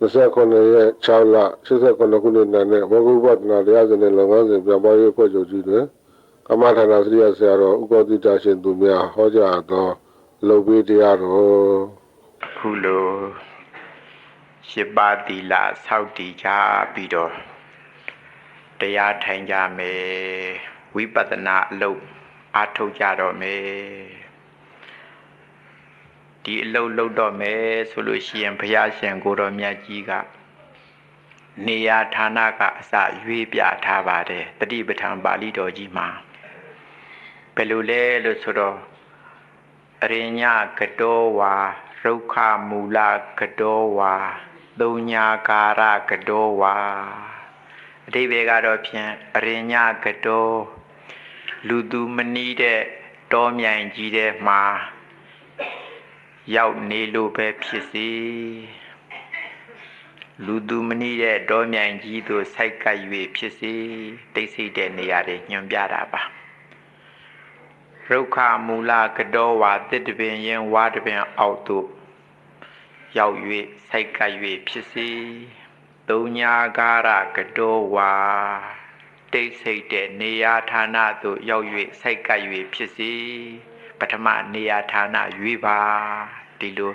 29ရက်6လ89ခုနှစ်နဲ့ဝဂုပတနာတရားစဉ်နဲ့လုပ်ငန်းစဉ်ပြန်ပွားရေးဖွဲ့ချုပ်ကြီးတွင်ကမ္မထာနာစရိယဆရာတော်ဥပတိတာရှင်သူများဟောကြားသောလုံပေးတရားတော်ခုလိုရှိပါတိလာဆောက်တည်ကြပြီးတော့တရားထိုင်ကြမယ်ဝိပဿနာအလုပ်အားထုတ်ကြတော့မယ်ဒီအလုပ်လုပ်တော့မယ်ဆိုလို့ရှိရင်ဘုရားရှင်ကိုတော်မြတ်ကြီးကနေရာဌာနကအစရွေးပြထားပါတယ်တတိပဋ္ဌာန်ပါဠိတော်ကြီးမှာဘယ်လိုလဲလို့ဆိုတော့အရိညကတောဝါရုက္ခမူလကတောဝါသုံးညာကာရကတောဝါအဓိပ္ပာယ်ကတော့ဖြင့်အရိညကတောလူသူမနီးတဲ့တောမြိုင်ကြီးတဲ့မှာရောက်နေလို့ပဲဖြစ်စေလူသူမနီးတဲ့တောမြိုင်ကြီးသို့ဆိုက်ကပ်၍ဖြစ်စေတိတ်ဆိတ်တဲ့နေရာတွေညွှန်ပြတာပါရုက္ခမူလကတောဝါတစ်တပင်ရင်ဝါတပင်အောက်သို့ရောက်၍ဆိုက်ကပ်၍ဖြစ်စေသုံးညာကာရကတောဝါတိတ်ဆိတ်တဲ့နေရာဌာနသို့ရောက်၍ဆိုက်ကပ်၍ဖြစ်စေပထမနေရာဌာနရွေးပါဒီလို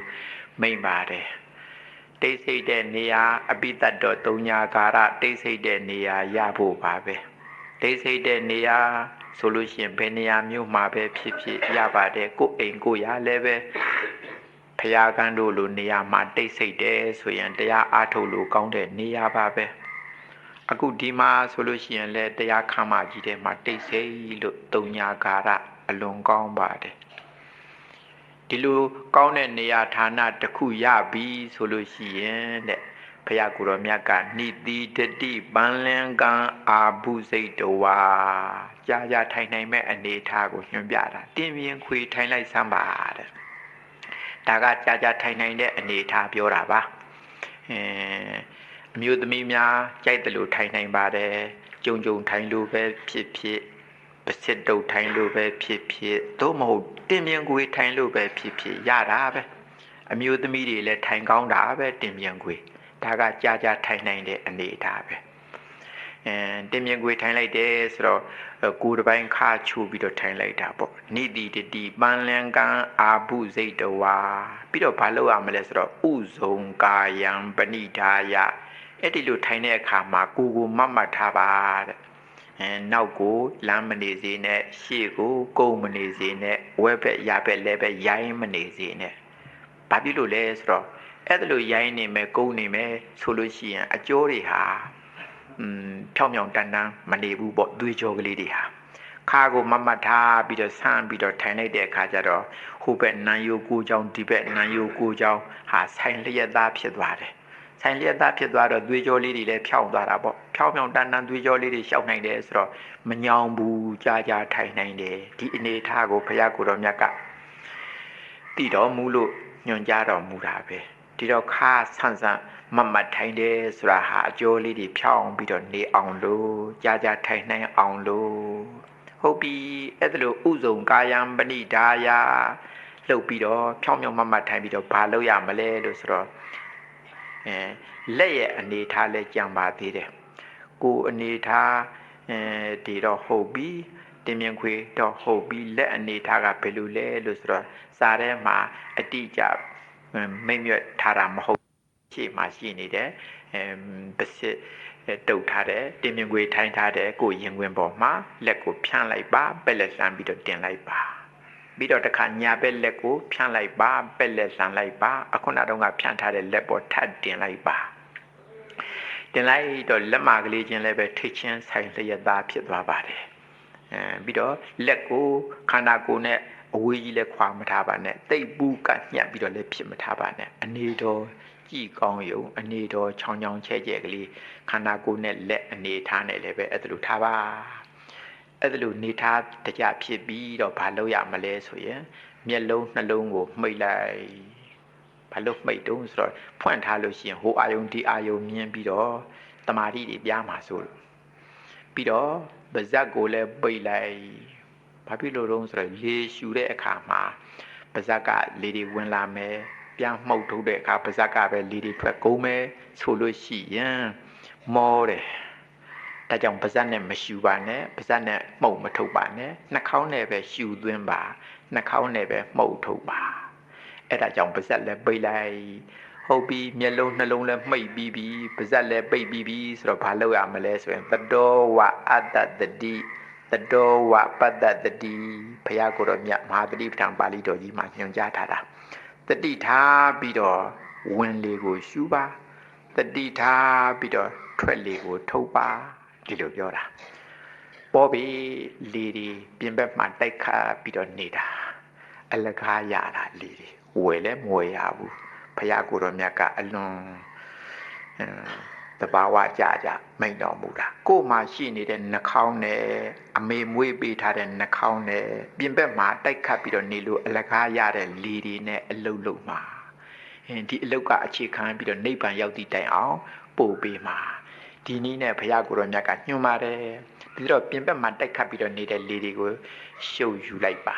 မိန့်ပါတယ်တိတ်ဆိတ်တဲ့နေရာအပိတ္တတော်သုံးညာကာရတိတ်ဆိတ်တဲ့နေရာရဖို့ပါပဲတိတ်ဆိတ်တဲ့နေရာဆိုလို့ရှိရင်ဘယ်နေရာမျိုးမှာပဲဖြစ်ဖြစ်ရပါတယ်ကိုယ်အိမ်ကိုယ်ရလည်းပဲဖရာကန်းတို့လိုနေရာမှာတိတ်ဆိတ်တယ်ဆိုရင်တရားအားထုတ်လို့ကောင်းတဲ့နေရာပါပဲအခုဒီမှာဆိုလို့ရှိရင်လည်းတရားခမ်းမကြီးထဲမှာတိတ်ဆိတ်လို့သုံးညာကာရအလွန်ကောင်းပါတယ်ဒီလိုကောင်းတဲ့နေရာဌာနတစ်ခုရပြီဆိုလို့ရှိရင်တဲ့ဘုရားကိုယ်တော်မြတ်ကနိတိတတိပန်းလင်ကံအာဘုစိတ်တဝါကြာကြာထိုင်နိုင်မဲ့အနေထားကိုညွှန်ပြတာတင်းပြင်းခွေထိုင်လိုက်စမ်းပါတဲ့ဒါကကြာကြာထိုင်နိုင်တဲ့အနေထားပြောတာပါအမျိုးသမီးများကြိုက်တယ်လို့ထိုင်နိုင်ပါတယ်ကြုံကြုံထိုင်လို့ပဲဖြစ်ဖြစ်ပစစ်တုတ်ထိုင်လို့ပဲဖြစ်ဖြစ်သို့မဟုတ်တင်းပြင်းခွေထိုင်လို့ပဲဖြစ်ဖြစ်ရတာပဲအမျိုးသမီးတွေလည်းထိုင်ကောင်းတာပဲတင်းပြင်းခွေဒါကကြာကြာထိုင်နိုင်တဲ့အနေအထားပဲတင်းမြင်ခွေထိုင်လိုက်တယ်ဆိုတော့ကိုယ်တစ်ပိုင်းခါချိုးပြီးတော့ထိုင်လိုက်တာပေါ့နိတိတတိပန်းလင်ကံအာဘုစိတ်တဝါပြီးတော့ဘာလုပ်ရမလဲဆိုတော့ဥဇုံကာယံပဏိဒါယအဲ့ဒီလိုထိုင်တဲ့အခါမှာကိုမတ်ထားပါတဲ့နောက်ကိုလမ်းမနေစေနဲ့ရှေ့ကိုကုန်းမနေစေနဲ့ဝဲဘက်ရဘက်လဲဘက်ရိုင်းမနေစေနဲ့ဘာဖြစ်လို့လဲဆိုတော့အဲ့ဒါလိုရိုင်းနေမယ်ကုန်းနေမယ်ဆိုလို့ရှိရင်အကျိုးတွေဟာဖြောင်းဖြောင်းတန်းတန်းမနေဘူးပေါ့သွေးကြောကလေးတွေဟာခါကိုမတ်ထားပြီးတော့ဆန်းပြီးတော့ထိုင်လိုက်တဲ့အခါကျတော့ဟိုဘက်နန်းယိုကိုကြောင်းဒီဘက်နန်းယိုကိုကြောင်းဟာဆိုင်လျက်သားဖြစ်သွားတယ်ဆိုင်လျက်သားဖြစ်သွားတော့သွေးကြောလေးတွေလည်းဖြောင်းသွားတာပေါ့ဖြောင်းဖြောင်းတန်းတန်းသွေးကြောလေးတွေရှောက်နိုင်တယ်ဆိုတော့မညောင်ဘူးကြာကြာထိုင်နိုင်တယ်ဒီအနေထားကိုဘုရားကိုယ်တော်မြတ်ကတည်တော်မူလို့ညွှန်ကြားတော်မူတာပဲဒီတော့ခါဆန်းဆန်းမတ်ထိုင်တယ်ဆိုတာဟာအကျိုးလေးတွေဖြောင်းပြီးတော့နေအောင်လို့ကြာကြာထိုင်နိုင်အောင်လို့ဟုတ်ပြီအဲ့ဒါလို့ဥဇုံကာယံပဏိဒါယလှုပ်ပြီးတော့ဖြောင်းဖြောင်းမတ်ထိုင်ပြီးတော့ဘာလုပ်ရမလဲလို့ဆိုတော့လက်ရဲ့အနေထားလဲကြံပါသေးတယ်ကိုအနေထားဒီတော့ဟုတ်ပြီတင်မြင်ခွေတော့ဟုတ်ပြီလက်အနေထားကဘယ်လိုလဲလို့ဆိုတော့စာထဲမှာအတိအကျမိတ်မြတ်ထားတာမဟုတ်ရှေ့မှာရှိနေတယ်ပစစ်တုတ်ထားတယ်တင်မြင်ခွေထိုင်းထားတယ်ကိုရင်ခွင်ပေါ်မှာလက်ကိုဖြန့်လိုက်ပါပက်လက်လှမ်းပြီးတော့တင်လိုက်ပါပြီးတော့တစ်ခါညာဘက်လက်ကိုဖြန့်လိုက်ပါပက်လက်လှမ်းလိုက်ပါအခုနတော့ကဖြန့်ထားတဲ့လက်ပေါ်ထပ်တင်လိုက်ပါတင်လိုက်တော့လက်မကလေးချင်းလည်းပဲထိတ်ချင်းဆိုင်လျက်သားဖြစ်သွားပါတယ်ပြီးတော့လက်ကိုခန္ဓာကိုယ်နဲ့အဝေးကြီးလည်းခွာမထားပါနဲ့တိတ်ပူးကညှက်ပြီးတော့လည်းဖြစ်မထားပါနဲ့အနေတော်ကြည်ကောင်းယုံအနေတော်ချောင်းချောင်းချဲကျဲကလေးခန္ဓာကိုယ်နဲ့လက်အနေထားနဲ့လည်းပဲအဲ့ဒါလိုထားပါအဲ့ဒါလိုနေထားတကြဖြစ်ပြီးတော့ဘာလုပ်ရမလဲဆိုရင်မျက်လုံးနှလုံးကိုမှိတ်လိုက်ဘာလို့မှိတ်တုံးဆိုတော့ဖွင့်ထားလို့ရှိရင်ဟိုအာယုံဒီအာယုံမြင်ပြီးတော့တမာတိတွေပြားမှာဆိုပြီးတော့ပါးစပ်ကိုလည်းပိတ်လိုက်ဘာဖြစ်လို့တုံးဆိုတော့လေရှူတဲ့အခါမှာပါးစပ်ကလေတွေဝင်လာမယ် ပြန်မှုတ်ထုတ်တဲ့အခါပါဇက်ကပဲလေတွေထွက်ကုန်မယ်ဆိုလို့ရှိရင်မောတယ်ဒါကြောင့်ပါဇက်နဲ့မရှူပါနဲ့ပါဇက်နဲ့မှုတ်မထုတ်ပါနဲ့နှာခေါင်းနဲ့ပဲရှူသွင်းပါနှာခေါင်းနဲ့ပဲမှုတ်ထုတ်ပါအဲ့ဒါကြောင့်ပါဇက်လည်းပိတ်လိုက်ဟုတ်ပြီမျက်လုံးနှလုံးလည်းမှိတ်ပြီးပြီပါဇက်လည်းပိတ်ပြီးပြီဆိုတော့ဘာလုပ်ရမလဲဆိုရင်တတောဝအတ္တတတိတတောဝပတ္တတတိဘုရားကိုယ်တော်မြတ်မဟာတတိပဋ္ဌာန်ပါဠိတော်ကြီးမှာညွှန်ကြားထားတာတတိထားပြီးတော့ဝင်လေကိုရှုပါတတိထားပြီးတော့ထွက်လေကိုထုတ်ပါဒီလိုပြောတာပေါ်ပြီးလေဒီပြင်ဘက်မှာတိုက်ခတ်ပြီးတော့နေတာအလကားရတာလေဒီဝယ်လဲမဝယ်ရဘူးဘုရားကိုယ်တော်မြတ်ကအလွန်တဘာဝကြမိန်တော်မူတာကိုယ်မှာရှိနေတဲ့နှာခေါင်းနဲ့အမေမွေးပေးထားတဲ့နှာခေါင်းနဲ့ပြင်ဘက်မှာတိုက်ခတ်ပြီးတော့နေလို့အလကားရတဲ့လေဒီနဲ့အလုတ်လုံးမှာဒီအလုတ်ကအခြေခံပြီးတော့နိဗ္ဗာန်ရောက်သည့်တိုင်အောင်ပို့ပေးမှာဒီနည်းနဲ့ဘုရားကိုယ်တော်မြတ်ကညွှန်ပါတယ်ပြီးတော့ပြင်ဘက်မှာတိုက်ခတ်ပြီးတော့နေတဲ့လေတွေကိုရှုပ်ယူလိုက်ပါ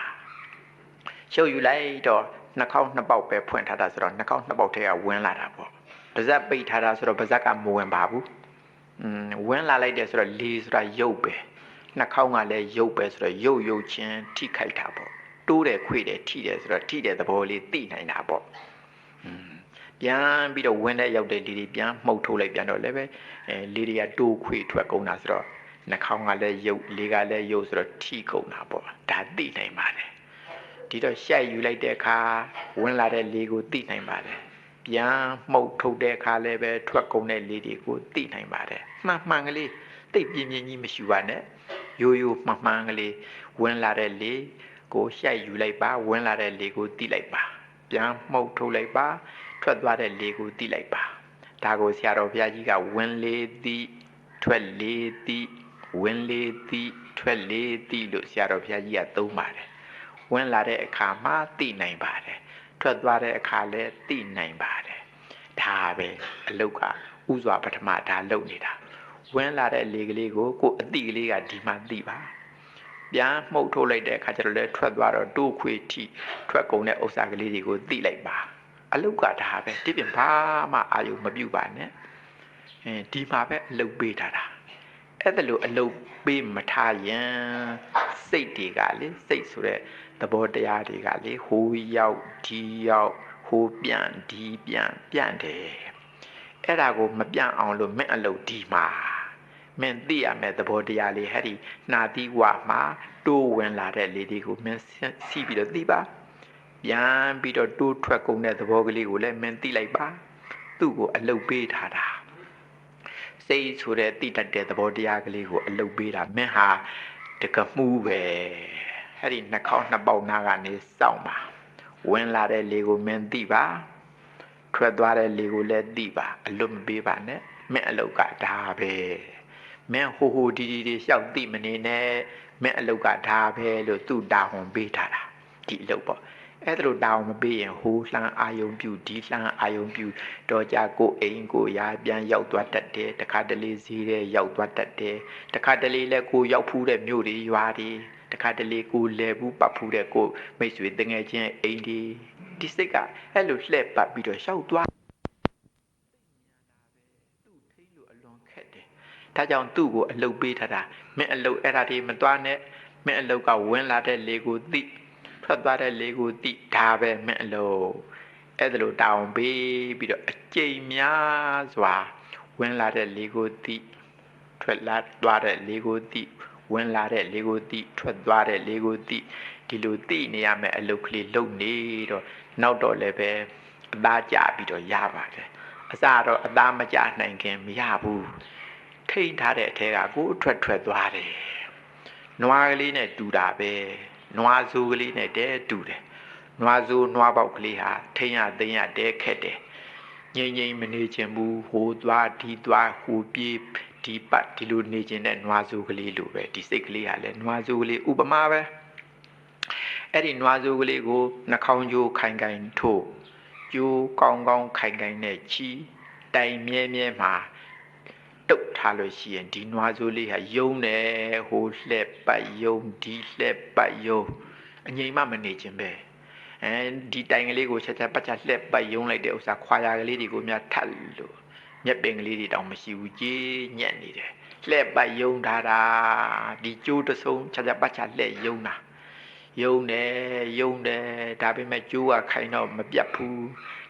ရှုပ်ယူလိုက်တော့နှာခေါင်းနှစ်ပေါက်ပဲဖွင့်ထားတာဆိုတော့နှာခေါင်းနှစ်ပေါက်ထဲကဝင်လာတာပေါ့ပါဇက်ပိတ်ထားတာဆိုတော့ပါဇက်ကမဝင်ပါဘူးဝင်လာလိုက်တယ်ဆိုတော့လေဆိုတာရုပ်ပဲနှာခေါင်းကလည်းရုပ်ပဲဆိုတော့ရုပ်ချင်းထိခိုက်တာပေါ့တိုးတယ်ခွေတယ်ထိတယ်ဆိုတော့ထိတဲ့သဘောလေးသိနိုင်တာပေါ့ပြန်ပြီးတော့ဝင်တဲ့ရောက်တဲ့လေတွေပြန်မှုတ်ထုတ်လိုက်ပြန်တော့လည်းပဲလေတွေကတိုးခွေထွက်ကုန်တာဆိုတော့နှာခေါင်းကလည်းရုပ်လေကလည်းရုပ်ဆိုတော့ထိကုန်တာပေါ့ဒါသိနိုင်ပါတယ်ဒီတော့ရှက်ယူလိုက်တဲ့အခါဝင်လာတဲ့လေကိုသိနိုင်ပါတယ်ပြန်မှုတ်ထုတ်တဲ့အခါလည်းပဲထွက်ကုန်တဲ့လေတွေကိုသိနိုင်ပါတယ်မှန်ကလေးသိပြင်းပြင်းကြီးမရှိပါနဲ့ရိုးမှန်ကလေးဝင်လာတဲ့လေကိုရှက်ယူလိုက်ပါဝင်လာတဲ့လေကိုသိလိုက်ပါပြန်မှုတ်ထုတ်လိုက်ပါထွက်သွားတဲ့လေကိုသိလိုက်ပါဒါကိုဆရာတော်ဘုရားကြီးကဝင်လေသည်ထွက်လေသည်ဝင်လေသည်ထွက်လေသည်လို့ဆရာတော်ဘုရားကြီးကသုံးပါတယ်ဝင်လာတဲ့အခါမှာသိနိုင်ပါတယ်ထွက်သွားတဲ့အခါလည်းသိနိုင်ပါတယ်ဒါပဲအလုတ်ကဥစွာပထမဒါလုပ်နေတာဝင်လာတဲ့လေကလေးကိုကိုယ်အတိကလေးကဒီမှသိပါပြန်မှုတ်ထုတ်လိုက်တဲ့အခါကျတော့လည်းထွက်သွားတော့တိုးခွေထိထွက်ကုန်တဲ့ဥစ္စာကလေးတွေကိုသိလိုက်ပါအလုတ်ကဒါပဲဒီပြင်ဘာမှအာယုံမပြုတ်ပါနဲ့ဒီမှာပဲအလုတ်ပေးထားတာအဲ့ဒါလို့အလုတ်ပေးမထားရင်စိတ်တွေကလေစိတ်ဆိုတဲ့သဘောတရားတွေကလေဟိုရောက်ဒီရောက်ဟိုပြန်ဒီပြန်တယ်အဲ့ဒါကိုမပြန့်အောင်လို့မင်းအလုတ်ဒီမှာမင်းသိရမယ်သဘောတရားလေးဟဲ့ဒီနာတိဝမှာတိုးဝင်လာတဲ့လေတွေကိုမင်းစီးပြီးတော့သိပါပြန်ပြီးတော့တိုးထွက်ကုန်တဲ့သဘောကလေးကိုလည်းမင်းသိလိုက်ပါသူ့ကိုအလုတ်ပေးထားတာစိတ်ဆိုတဲ့တိတတ်တဲ့သဘောတရားကလေးကိုအလုတ်ပေးတာမင်းဟာတကမှုပဲအဲ့ဒီနှာခေါင်းနှစ်ပေါက်နာကနေစောင့်ပါဝင်လာတဲ့လေကိုမင်းသိပါထွက်သွားတဲ့လေကိုလည်းသိပါအလွတ်မပေးပါနဲ့မင်းအလုတ်ကဒါပဲမင်းဟိုဒီလျှောက်သိမနေနဲ့မင်းအလုတ်ကဒါပဲလို့သူ့တာဝန်ပေးထားတာဒီအလုတ်ပေါ့အဲ့ဒါလို့တာဝန်မပေးရင်ဟိုလှမ်းအာယုံပြူဒီလှမ်းအာယုံပြူတော့ကြကိုအိမ်ကိုရာပြန်ရောက်သွားတတ်တယ်တခါတလေဈေးတဲ့ရောက်သွားတတ်တယ်တခါတလေလည်းကိုရောက်ဖူးတဲ့မြို့တွေရွာတွေတခါတလေကိုလဲဘူးပတ်ဖူးတဲ့ကိုမိတ်ဆွေတငယ်ချင်းအိမ်ဒီစိတ်ကအဲ့လိုလှည့်ပတ်ပြီးတော့ရှောက်သွားသူ့ထိလို့အလွန်ခက်တယ်ဒါကြောင့်သူ့ကိုအလုတ်ပေးထားတာမင်းအလုတ်အဲ့ဒါဒီမသွားနဲ့မင်းအလုတ်ကဝင်လာတဲ့လေကိုသိထွက်သွားတဲ့လေကိုသိဒါပဲမင်းအလုတ်အဲ့ဒါလိုတောင်းပေးပြီးတော့အကျိန်များစွာဝင်လာတဲ့လေကိုသိထွက်လာသွားတဲ့လေကိုသိဝင်လာတဲ့လေကိုသိထွက်သွားတဲ့လေကိုသိဒီလိုသိနေရမယ်အလုတ်ကလေးလုံနေတော့နောက်တော့လည်းပဲအသားကျပြီးတော့ရပါတယ်အစတော့အသားမကျနိုင်ခင်မရဘူးထိတ်ထားတဲ့အထက်ကကိုထွက်သွားတယ်နွားကလေးနဲ့တူတာပဲနွားဇူကလေးနဲ့တဲတူတယ်နွားဇူနွားပေါက်ကလေးဟာထိန်ရသိမ်းရတဲခက်တယ်ငြိမ်မနေချင်ဘူးဟိုသွားဒီသွားဟိုပြေးဒီပတ်ဒီလိုနေချင်တဲ့နွားဇူကလေးလိုပဲဒီစိတ်ကလေးဟာလည်းနွားဇူကလေးဥပမာပဲအဲ့ဒီနွားဇူကလေးကိုနှာခေါင်းကျိုးခိုင်ထိုးကျိုးကောင်းခိုင်နဲ့ချီတိုင်မြဲမှာတုတ်ထားလို့ရှိရင်ဒီနွားဇူလေးဟာယုံတယ်ဟိုလှက်ပတ်ယုံဒီလှက်ပတ်ယုံအငြိမ်မနေခြင်းပဲ ဒီတိုင်ကလေးကိုချက်ချက်ပတ်ချက်လှက်ပတ်ယုံလိုက်တဲ့ဥစ္စာခွာရကလေးတွေကိုများထပ်လို့မျက်ပင်ကလေးတွေတောင်မရှိဘူးကြီးညက်နေတယ်လှက်ပတ်ယုံထားတာဒီကျိုးတဆုံးချက်ချက်ပတ်ချက်လှက်ယုံတာယုံတယ်ဒါပေမဲ့ကျိုးကခိုင်တော့မပြတ်ဘူး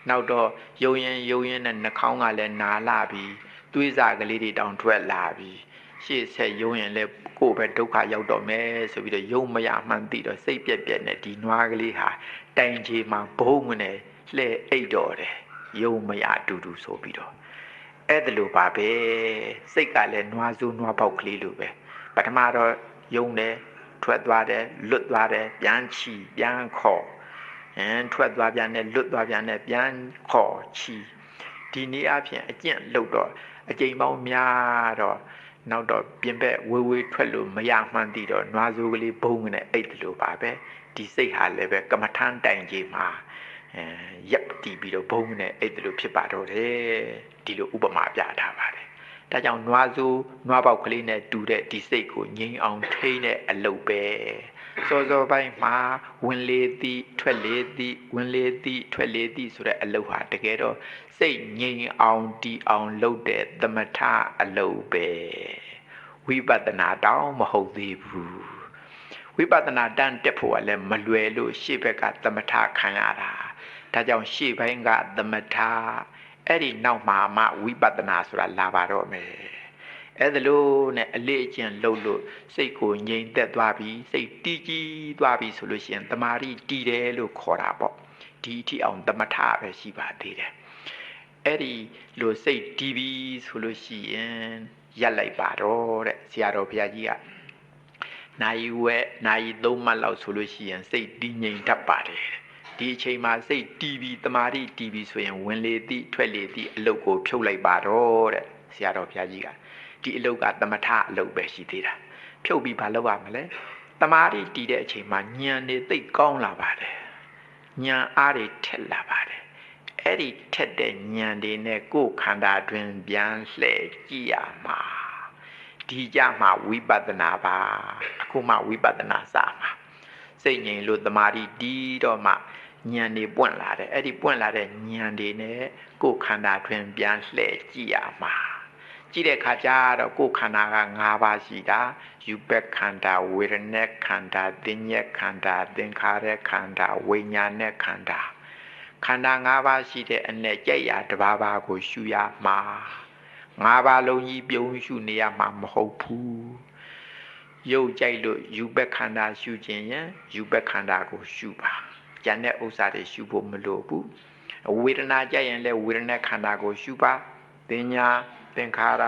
နောက်တော့ယုံရင်နဲ့နှာခေါင်းကလည်းနာလာပြီးသွေးစာကလေးတွေတောင်ထွက်လာပြီးရှေ့ဆက်ယုံရင်လည်းကိုယ်ပဲဒုက္ခရောက်တော့မယ်ဆိုပြီးတော့ယုံမရမှန်းသိတော့စိတ်ပြက်နဲ့ဒီနွားကလေးဟာတိုင်ကြီးမှာဘုံငနဲ့လှဲအိတ်တော့တယ်ယုံမရအတူတူဆိုပြီးတော့အဲ့ဒါလိုပါပဲစိတ်ကလည်းနွားစိုးနွားပေါက်ကလေးလိုပဲပထမတော့ယုံတယ်ထွက်သွားတယ်လွတ်သွားတယ်ပြန်ချီပြန်ခေါ်ထွက်သွားပြန်တယ်လွတ်သွားပြန်တယ်ပြန်ခေါ်ချီဒီနေ့အပြင်အကျင့်လုပ်တော့အကျိန်ပေါင်းများတော့နောက်တော့ပြင်ပဝေးထွက်လို့မရမှန်းသိတော့နွားစိုးကလေးဘုံနဲ့အိတ်တယ်လို့ပါပဲဒီစိတ်ဟာလည်းပဲကမ္မထမ်းတိုင်ကြီးမှာရပ်တည်ပြီးတော့ဘုံနဲ့အိတ်တယ်လို့ဖြစ်ပါတော့တယ်ဒီလိုဥပမာပြထားပါတယ်ဒါကြောင့်နွားစိုးနွားပေါက်ကလေးနဲ့တူတဲ့ဒီစိတ်ကိုငြိမ်အောင်ထိန်းတဲ့အလုပ်ပဲစောပိုင်းမှာဝင်လေသည်ထွက်လေသည်ဝင်လေသည်ထွက်လေသည်ဆိုတဲ့အလုပ်ဟာတကယ်တော့စိတ်ငြိမ်အောင်တီအောင်လုပ်တဲ့သမထအလုပ်ပဲဝိပဿနာတောင်မဟုတ်သေးဘူးဝိပဿနာတန်းတက်ဖို့ကလည်းမလွယ်လို့ရှေ့ဘက်ကသမထခံရတာဒါကြောင့်ရှေ့ပိုင်းကသမထအဲ့ဒီနောက်မှာမှဝိပဿနာဆိုတာလာပါတော့မယ်အဲ့ဒါလို့နဲ့အလေးအကျင့်လုပ်လို့စိတ်ကိုငြိမ်သက်သွားပြီးစိတ်တည်ကြည်သွားပြီးဆိုလို့ရှိရင်တမာရီတည်တယ်လို့ခေါ်တာပေါ့ဒီအထိအောင်သမထပဲရှိပါသေးတယ်အဲ့ဒီလိုစိတ်တည်ပြီးဆိုလို့ရှိရင်ရက်လိုက်ပါတော့တဲ့ဆရာတော်ဘုရားကြီးကနိုင်ဝဲနိုင်3မှတ်လောက်ဆိုလို့ရှိရင်စိတ်တည်ငြိမ်တတ်ပါတယ်ဒီအချိန်မှာစိတ်တည်ပြီးတမာရီတည်ပြီးဆိုရင်ဝင်လေသည်ထွက်လေသည်အလုတ်ကိုဖြုတ်လိုက်ပါတော့တဲ့ဆရာတော်ဘုရားကြီးကဒီအလုတ်ကသမထအလုတ်ပဲရှိသေးတာဖြုတ်ပြီးဘာလုပ်ရမလဲတမာရီတည်တဲ့အချိန်မှာဉာဏ်တွေသိကောင်းလာပါတယ်ဉာဏ်အားတွေထက်လာပါတယ်အဲ့ဒီထက်တဲ့ဉာဏ်တွေနဲ့ကိုယ်ခန္ဓာတွင်ပြန်လှည့်ကြည့်ရမှာဒီကြမှာဝိပဿနာပါအခုမှဝိပဿနာစမှာစိတ်ငြိမ်လို့တမာရီတည်တော့မှဉာဏ်တွေပွင့်လာတယ်အဲ့ဒီပွင့်လာတဲ့ဉာဏ်တွေနဲ့ကိုယ်ခန္ဓာတွင်ပြန်လှည့်ကြည့်ရမှာကြည့်တဲ့အခါကျတော့ကိုယ်ခန္ဓာက5ပါးရှိတာယူပက်ခန္ဓာဝေဒနာခန္ဓာသင်ညက်ခန္ဓာသင်္ခါရခန္ဓာဝိညာဉ်ခန္ဓာခန္ဓာ5ပါးရှိတဲ့အ내ကြိတ်ရာတစ်ပါးပါးကိုရှုရမှာ5ပါးလုံးကြီးပြုံးရှုနေရမှာမဟုတ်ဘူးရုပ်ကြိုက်လို့ယူပက်ခန္ဓာရှုခြင်းရင်ယူပက်ခန္ဓာကိုရှုပါကျန်တဲ့ဥစ္စာတွေရှုဖို့မလိုဘူးဝေဒနာကြိုက်ရင်လည်းဝေဒနာခန္ဓာကိုရှုပါသင်ညာသင်္ခါရ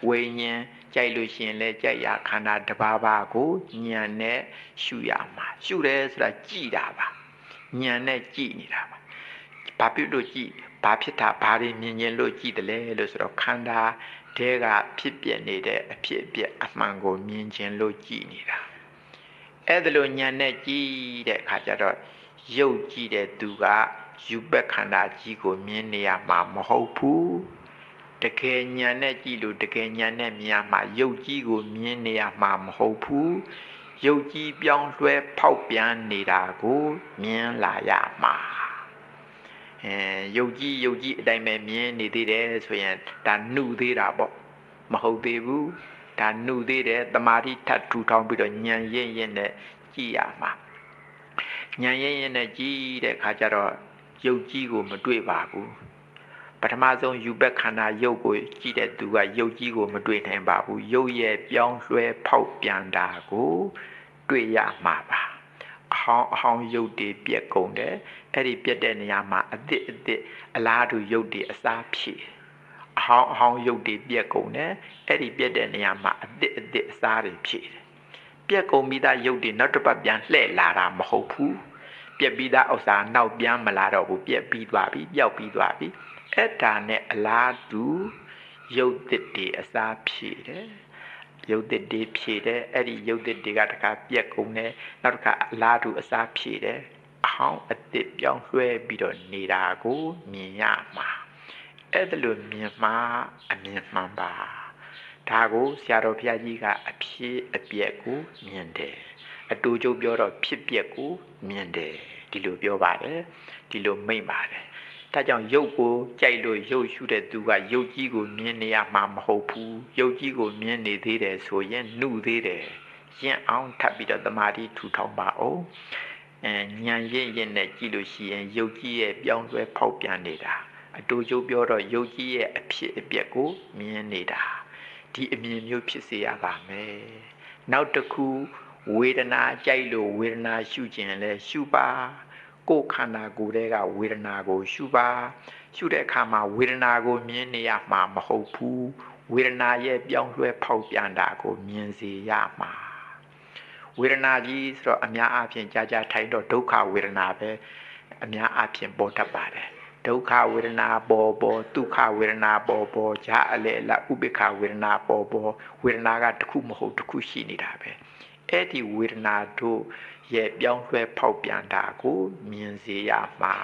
ဝိညာဉ်ကြိုက်လို့ရှိရင်လည်းကြိုက်ရာခန္ဓာတစ်ပါးပါးကိုဉာဏ်နဲ့ရှုရမှာရှုတယ်ဆိုတာကြည်တာပါဉာဏ်နဲ့ကြည်နေတာပါဘာဖြစ်လို့ကြည်ဘာဖြစ်တာဘာတွေမြင်ရင်လို့ကြည်တယ်လဲလို့ဆိုတော့ခန္ဓာတဲကဖြစ်ပြနေတဲ့အဖြစ်အပျက်အမှန်ကိုမြင်ခြင်းလို့ကြည်နေတာအဲ့ဒါလို့ဉာဏ်နဲ့ကြည်တဲ့အခါကျတော့ရုပ်ကြည့်တဲ့သူကယူပက်ခန္ဓာကြီးကိုမြင်နေရမှာမဟုတ်ဘူးတကယ်ဉာဏ်နဲ့ကြည့်လို့တကယ်ဉာဏ်နဲ့မြင်ရမှာရုပ်ကြီးကိုမြင်နေရမှာမဟုတ်ဘူးရုပ်ကြီးပြောင်းလဲဖောက်ပြန်နေတာကိုမြင်လာရမှာရုပ်ကြီးအတိုင်းပဲမြင်နေသေးတယ်ဆိုရင်ဒါနှုတ်သေးတာပေါ့မဟုတ်သေးဘူးဒါနှုတ်သေးတယ်တမာတိထပ်ထူထောင်ပြီးတော့ဉာဏ်ရင်နဲ့ကြည့်ရမှာဉာဏ်ရင်နဲ့ကြည့်တဲ့အခါကျတော့ရုပ်ကြီးကိုမတွေ့ပါဘူးပထမဆုံးယူပက်ခန္ဓာရုပ်ကိုကြည့်တဲ့သူကရုပ်ကြီးကိုမတွေ့နိုင်ပါဘူးရုပ်ရဲ့ပြောင်းလဲဖောက်ပြန်တာကိုတွေ့ရမှာပါအဟောင်းရုပ်တွေပြက်ကုန်တယ်အဲ့ဒီပြက်တဲ့နေရာမှာအသစ်အလားတူရုပ်တွေအစားဖြည့်အဟောင်းရုပ်တွေပြက်ကုန်တယ်အဲ့ဒီပြက်တဲ့နေရာမှာအသစ်အစားတွေဖြည့်တယ်ပြက်ကုန်ပြီးသားရုပ်တွေနောက်တစ်ပတ်ပြန်လှည့်လာတာမဟုတ်ဘူးပြက်ပြီးသားဥစ္စာနောက်ပြန်မလာတော့ဘူးပြက်ပြီးသွားပြီပျောက်ပြီးသွားပြီအဲ့ဒါနဲ့အလားတူရုပ်သစ်တွေအစားဖြည့်တယ်ရုပ်သစ်တွေဖြည့်တယ်အဲ့ဒီရုပ်သစ်တွေကတခါပြက်ကုန်တယ်နောက်တစ်ခါအလားတူအစားဖြည့်တယ်အဟောင်းအသစ်ပြောင်းလွှဲပြီးတော့နေတာကိုမြင်ရမှာအဲ့ဒါလိုမြင်မှာအမြင်မှန်ပါဒါကိုဆရာတော်ဘုရားကြီးကအဖြစ်အပျက်ကိုမြင်တယ်အတူတူပြောတော့ဖြစ်ပျက်ကိုမြင်တယ် ဒီလိုပြောပါတယ်ဒီလိုမိတ်ပါတယ်ဒါကြောင့်ရုပ်ကိုကြိုက်လို့ရုပ်ရှုတဲ့သူကရုပ်ကြီးကိုမြင်နေရမှာမဟုတ်ဘူးရုပ်ကြီးကိုမြင်နေသေးတယ်ဆိုရင်နှုသေးတယ်ရင်အောင်ထပ်ပြီးတော့တမာတိထူထောင်ပါအောင်ဉာဏ်ရင့်နဲ့ကြည့်လို့ရှိရင်ရုပ်ကြီးရဲ့ပြောင်းလဲဖောက်ပြန်နေတာအတူတူပြောတော့ရုပ်ကြီးရဲ့အဖြစ်အပျက်ကိုမြင်နေတာဒီအမြင်မျိုးဖြစ်စေရပါမယ်နောက်တစ်ခုဝေဒနာကြိုက်လို့ဝေဒနာရှုခြင်းလဲရှုပါကိုယ်ခန္ဓာကိုယ်တွေကဝေဒနာကိုရှုပါရှုတဲ့အခါမှာဝေဒနာကိုမြင်နေရမှာမဟုတ်ဘူးဝေဒနာရဲ့ပြောင်းလဲဖောက်ပြန်တာကိုမြင်စေရမှာဝေဒနာကြီးဆိုတော့အများအားဖြင့်ကြာကြာထိုင်တော့ဒုက္ခဝေဒနာပဲအများအားဖြင့်ပေါ်တတ်ပါတယ်ဒုက္ခဝေဒနာပေါ်ဒုက္ခဝေဒနာပေါ်ဈာအလေလဥပိ္ပခဝေဒနာပေါ်ဝေဒနာကတစ်ခုမဟုတ်တစ်ခုရှိနေတာပဲအဲ့ဒီဝေဒနာတို့ရဲ့ပြောင်းလဲဖောက်ပြန်တာကိုမြင်စေရမှာ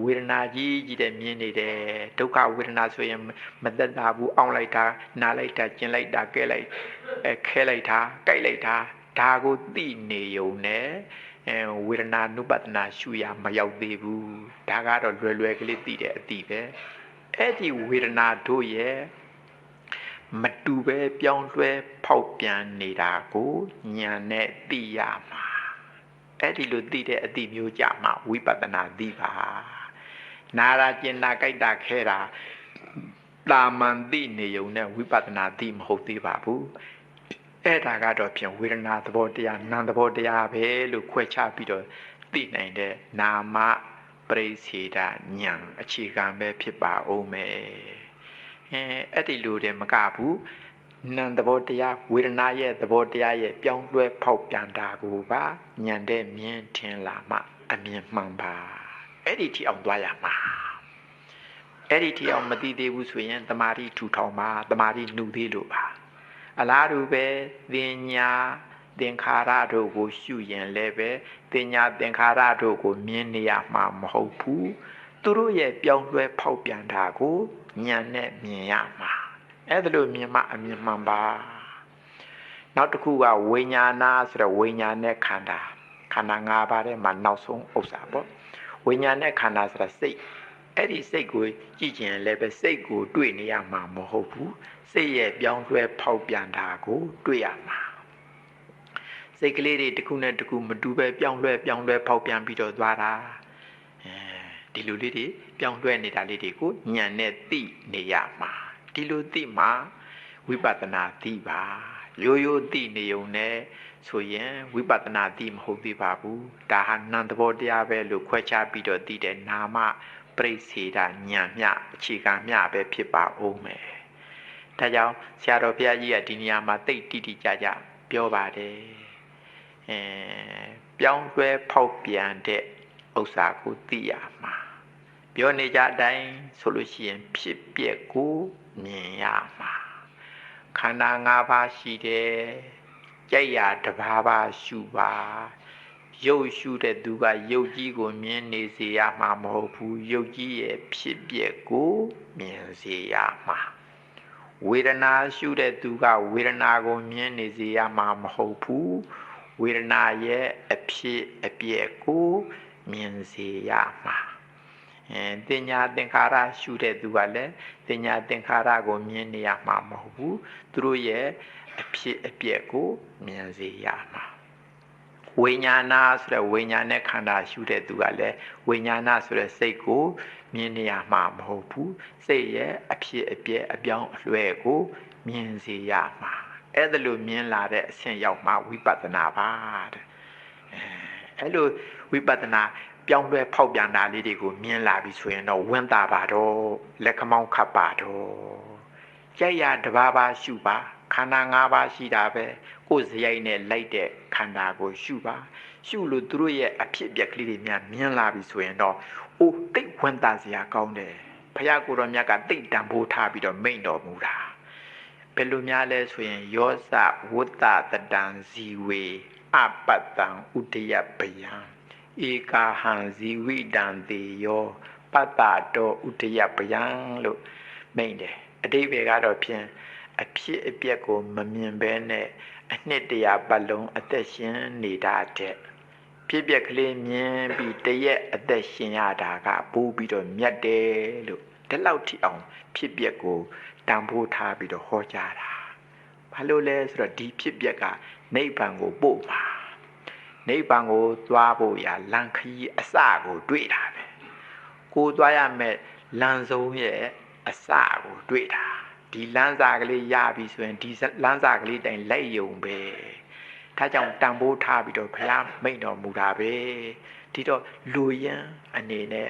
ဝေဒနာကြီးတဲ့မြင်နေတယ်ဒုက္ခဝေဒနာဆိုရင်မသက်သာဘူးအောင့်လိုက်တာနားလိုက်တာကျင်လိုက်တာကဲလိုက်ခဲလိုက်တာကြိုက်လိုက်တာဒါကိုသိနေုံနဲ့ဝေဒနာနုပဒနာရှုရမရောက်သေးဘူးဒါကတော့လွယ်ကလေးသိတဲ့အတိပဲအဲ့ဒီဝေဒနာတို့ရဲ့မတူပဲပြောင်းလဲဖောက်ပြန်နေတာကိုဉာဏ်နဲ့သိရမှာအဲ့ဒီလိုသိတဲ့အတိမျိုးကြမှာဝိပဿနာသိပါနာရာကျင်နာကြိုက်တာခဲတာတာမန်သိနေုံနဲ့ဝိပဿနာသိမဟုတ်သေးပါဘူးအဲ့ဒါကတော့ဖြင့်ဝေဒနာသဘောတရားနာမ်သဘောတရားပဲလို့ခွဲခြားပြီးတော့သိနိုင်တဲ့နာမပရိစေဒဉာဏ်အခြေခံပဲဖြစ်ပါဦးမယ်အဲ့ဒီလိုတည်းမကဘူးနာမ်သဘောတရားဝေဒနာရဲ့သဘောတရားရဲ့ပြောင်းလဲဖောက်ပြန်တာကိုပါဉာဏ်တဲ့မြင်ထင်လာမှအမြင်မှန်ပါအဲ့ဒီထိအောင်သွားရမှာအဲ့ဒီထိအောင်မသိသေးဘူးဆိုရင်တမာတိထူထောင်ပါတမာတိနှုတ်သေးလို့ပါအလားတူပဲသင်ညာသင်္ခါရတို့ကိုရှုရင်လည်းပဲသင်ညာသင်္ခါရတို့ကိုမြင်နေရမှာမဟုတ်ဘူးသူတို့ရဲ့ပြောင်းလဲဖောက်ပြန်တာကိုဉာဏ်နဲ့မြင်ရမှာအဲ့ဒါလို့မြင်မှအမြင်မှန်ပါနောက်တစ်ခုကဝိညာဏဆိုတဲ့ဝိညာဉ်နဲ့ခန္ဓာ၅ပါးထဲမှာနောက်ဆုံးဥစ္စာပေါ့ဝိညာဉ်နဲ့ခန္ဓာဆိုတာစိတ်အဲ့ဒီစိတ်ကိုကြည့်ခြင်းလည်းပဲစိတ်ကိုတွေ့နေရမှာမဟုတ်ဘူးစိတ်ရဲ့ပြောင်းလဲဖောက်ပြန်တာကိုတွေ့ရမှာစိတ်ကလေးတွေတစ်ခုနဲ့တစ်ခုမတူပဲပြောင်းလဲဖောက်ပြန်ပြီးတော့သွားတာဒီလိုလေးတွေပြောင်းလဲနေတာလေးတွေကိုဉာဏ်နဲ့သိနေရမှာဒီလိုသိမှဝိပဿနာသိပါရိုးသိနေုံနဲ့ဆိုရင်ဝိပဿနာသိမဟုတ်သေးပါဘူးဒါဟာနံသဘောတရားပဲလို့ခွဲခြားပြီးတော့သိတဲ့နာမပရိစေဒဉာဏ်မျှအခြေခံမျှပဲဖြစ်ပါဦးမယ်ဒါကြောင့်ဆရာတော်ဘုရားကြီးကဒီနေရာမှာတိတ်တိတိကျကျပြောပါတယ်ပြောင်းလဲဖောက်ပြန်တဲ့ဥစ္စာကိုသိရမှာပြောနေကြအတိုင်းဆိုလို့ရှိရင်ဖြစ်ပျက်ကိုမြင်ရမှာခန္ဓာ၅ပါးရှိတယ်ကြိုက်ရာတစ်ပါးရှုပါရုပ်ရှုတဲ့သူကရုပ်ကြီးကိုမြင်နေစေရမှာမဟုတ်ဘူးရုပ်ကြီးရဲ့ဖြစ်ပျက်ကိုမြင်စေရမှာဝေဒနာရှုတဲ့သူကဝေဒနာကိုမြင်နေစေရမှာမဟုတ်ဘူးဝေဒနာရဲ့အဖြစ်အပျက်ကိုမြင်စေရမှာတင်ညာသင်္ခါရရှုတဲ့သူကလည်းတင်ညာသင်္ခါရကိုမြင်နေရမှာမဟုတ်ဘူးသူတို့ရဲ့အဖြစ်အပျက်ကိုမြင်စေရမှာဝိညာဏဆိုတဲ့ဝိညာဉ်နဲ့ခန္ဓာရှုတဲ့သူကလည်းဝိညာဏဆိုတဲ့စိတ်ကိုမြင်နေရမှာမဟုတ်ဘူးစိတ်ရဲ့အဖြစ်အပျက်အပြောင်းအလဲကိုမြင်စေရမှာအဲ့ဒါလိုမြင်လာတဲ့အဆင့်ရောက်မှဝိပဿနာပါတဲ့အဲ့လိုဝိပဿနာပြောင်းလဲဖောက်ပြန်တာလေးတွေကိုမြင်လာပြီဆိုရင်တော့ဝင်တာပါတော့လက်ခမောင်းခတ်ပါတော့ကြိုက်ရတစ်ပါးရှုပါခန္ဓာ၅ပါးရှိတာပဲကိုယ်စရိုက်နဲ့လိုက်တဲ့ခန္ဓာကိုရှုပါရှုလို့သူတို့ရဲ့အဖြစ်အပျက်ကလေးတွေများမြင်လာပြီဆိုရင်တော့အိုးတိတ်ဝင်တာစရာကောင်းတယ်ဘုရားကိုယ်တော်မြတ်ကတိတ်တန်ဖိုးထားပြီးတော့မိန့်တော်မူတာဘယ်လိုများလဲဆိုရင်ယောဇဝတ္တတတံဇီဝေအပတ္တံဥဒယပယံဧကာဟံဇီဝိတံတေယောပတ္တတောဥဒယပယံလို့မိန့်တယ်အတိပ္ပယ်ကတော့ဖြင့်အဖြစ်အပျက်ကိုမမြင်ဘဲနဲ့အနှစ်တရာပတ်လုံးအသက်ရှင်နေတာတဲ့ ဖြစ်ပျက်ကလေးမြင်ပြီးတရက်အသက်ရှင်ရတာကပိုးပြီးတော့မြတ်တယ်လို့ဒီလောက်ထိအောင်ဖြစ်ပျက်ကိုတန်ဖိုးထားပြီးတော့ဟောကြားတာဘာလို့လဲဆိုတော့ဒီဖြစ်ပျက်ကနိဗ္ဗာန်ကိုပို့မှာနိဗ္ဗာန်ကိုသွားဖို့ရာလမ်းခရီးအစကိုတွေ့တာပဲကိုသွားရမယ်လမ်းဆုံးရဲ့အစကိုတွေ့တာဒီလမ်းစာကလေးရပြီဆိုရင်ဒီလမ်းစာကလေးတိုင်လိုက်ယုံပဲဒါကြောင့်တန်ဖိုးထားပြီးတော့ဘုရားမိန့်တော်မူတာပဲဒီတော့လူရန်အနေနဲ့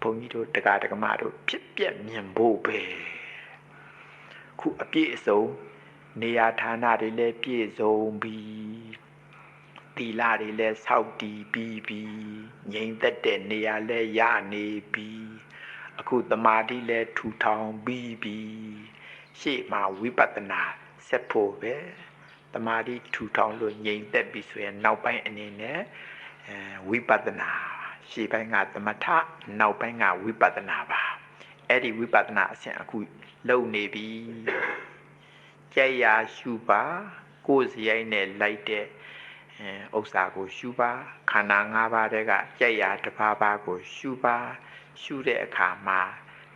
ဘုန်းကြီးတို့တရားဓမ္မတို့ဖြစ်ပြက်မြင်ဖို့ပဲခုအပြည့်အစုံနေရာဌာနတွေလည်းပြည့်စုံပြီးသီလတွေလည်းစောင့်တည်ပြီးငြိမ်သက်တဲ့နေရာလည်းရနေပြီးအခုသမာဓိလည်းထူထောင်ပြီးရှေ့မှာဝိပဿနာဆက်ဖို့ပဲသမာဓိထူထောင်လို့ငြိမ်သက်ပြီဆိုရင်နောက်ပိုင်းအနေနဲ့ဝိပဿနာရှေ့ပိုင်းကသမထနောက်ပိုင်းကဝိပဿနာပါအဲ့ဒီဝိပဿနာအဆင့်အခုလုံနေပြီကြက်ရာရှုပါကိုယ်စရိုက်နဲ့လိုက်တဲ့ဥစ္စာကိုရှုပါခန္ဓာ၅ပါးတည်းကကြက်ရာတစ်ပါးပါးကိုရှုပါရှုတဲ့အခါမှာ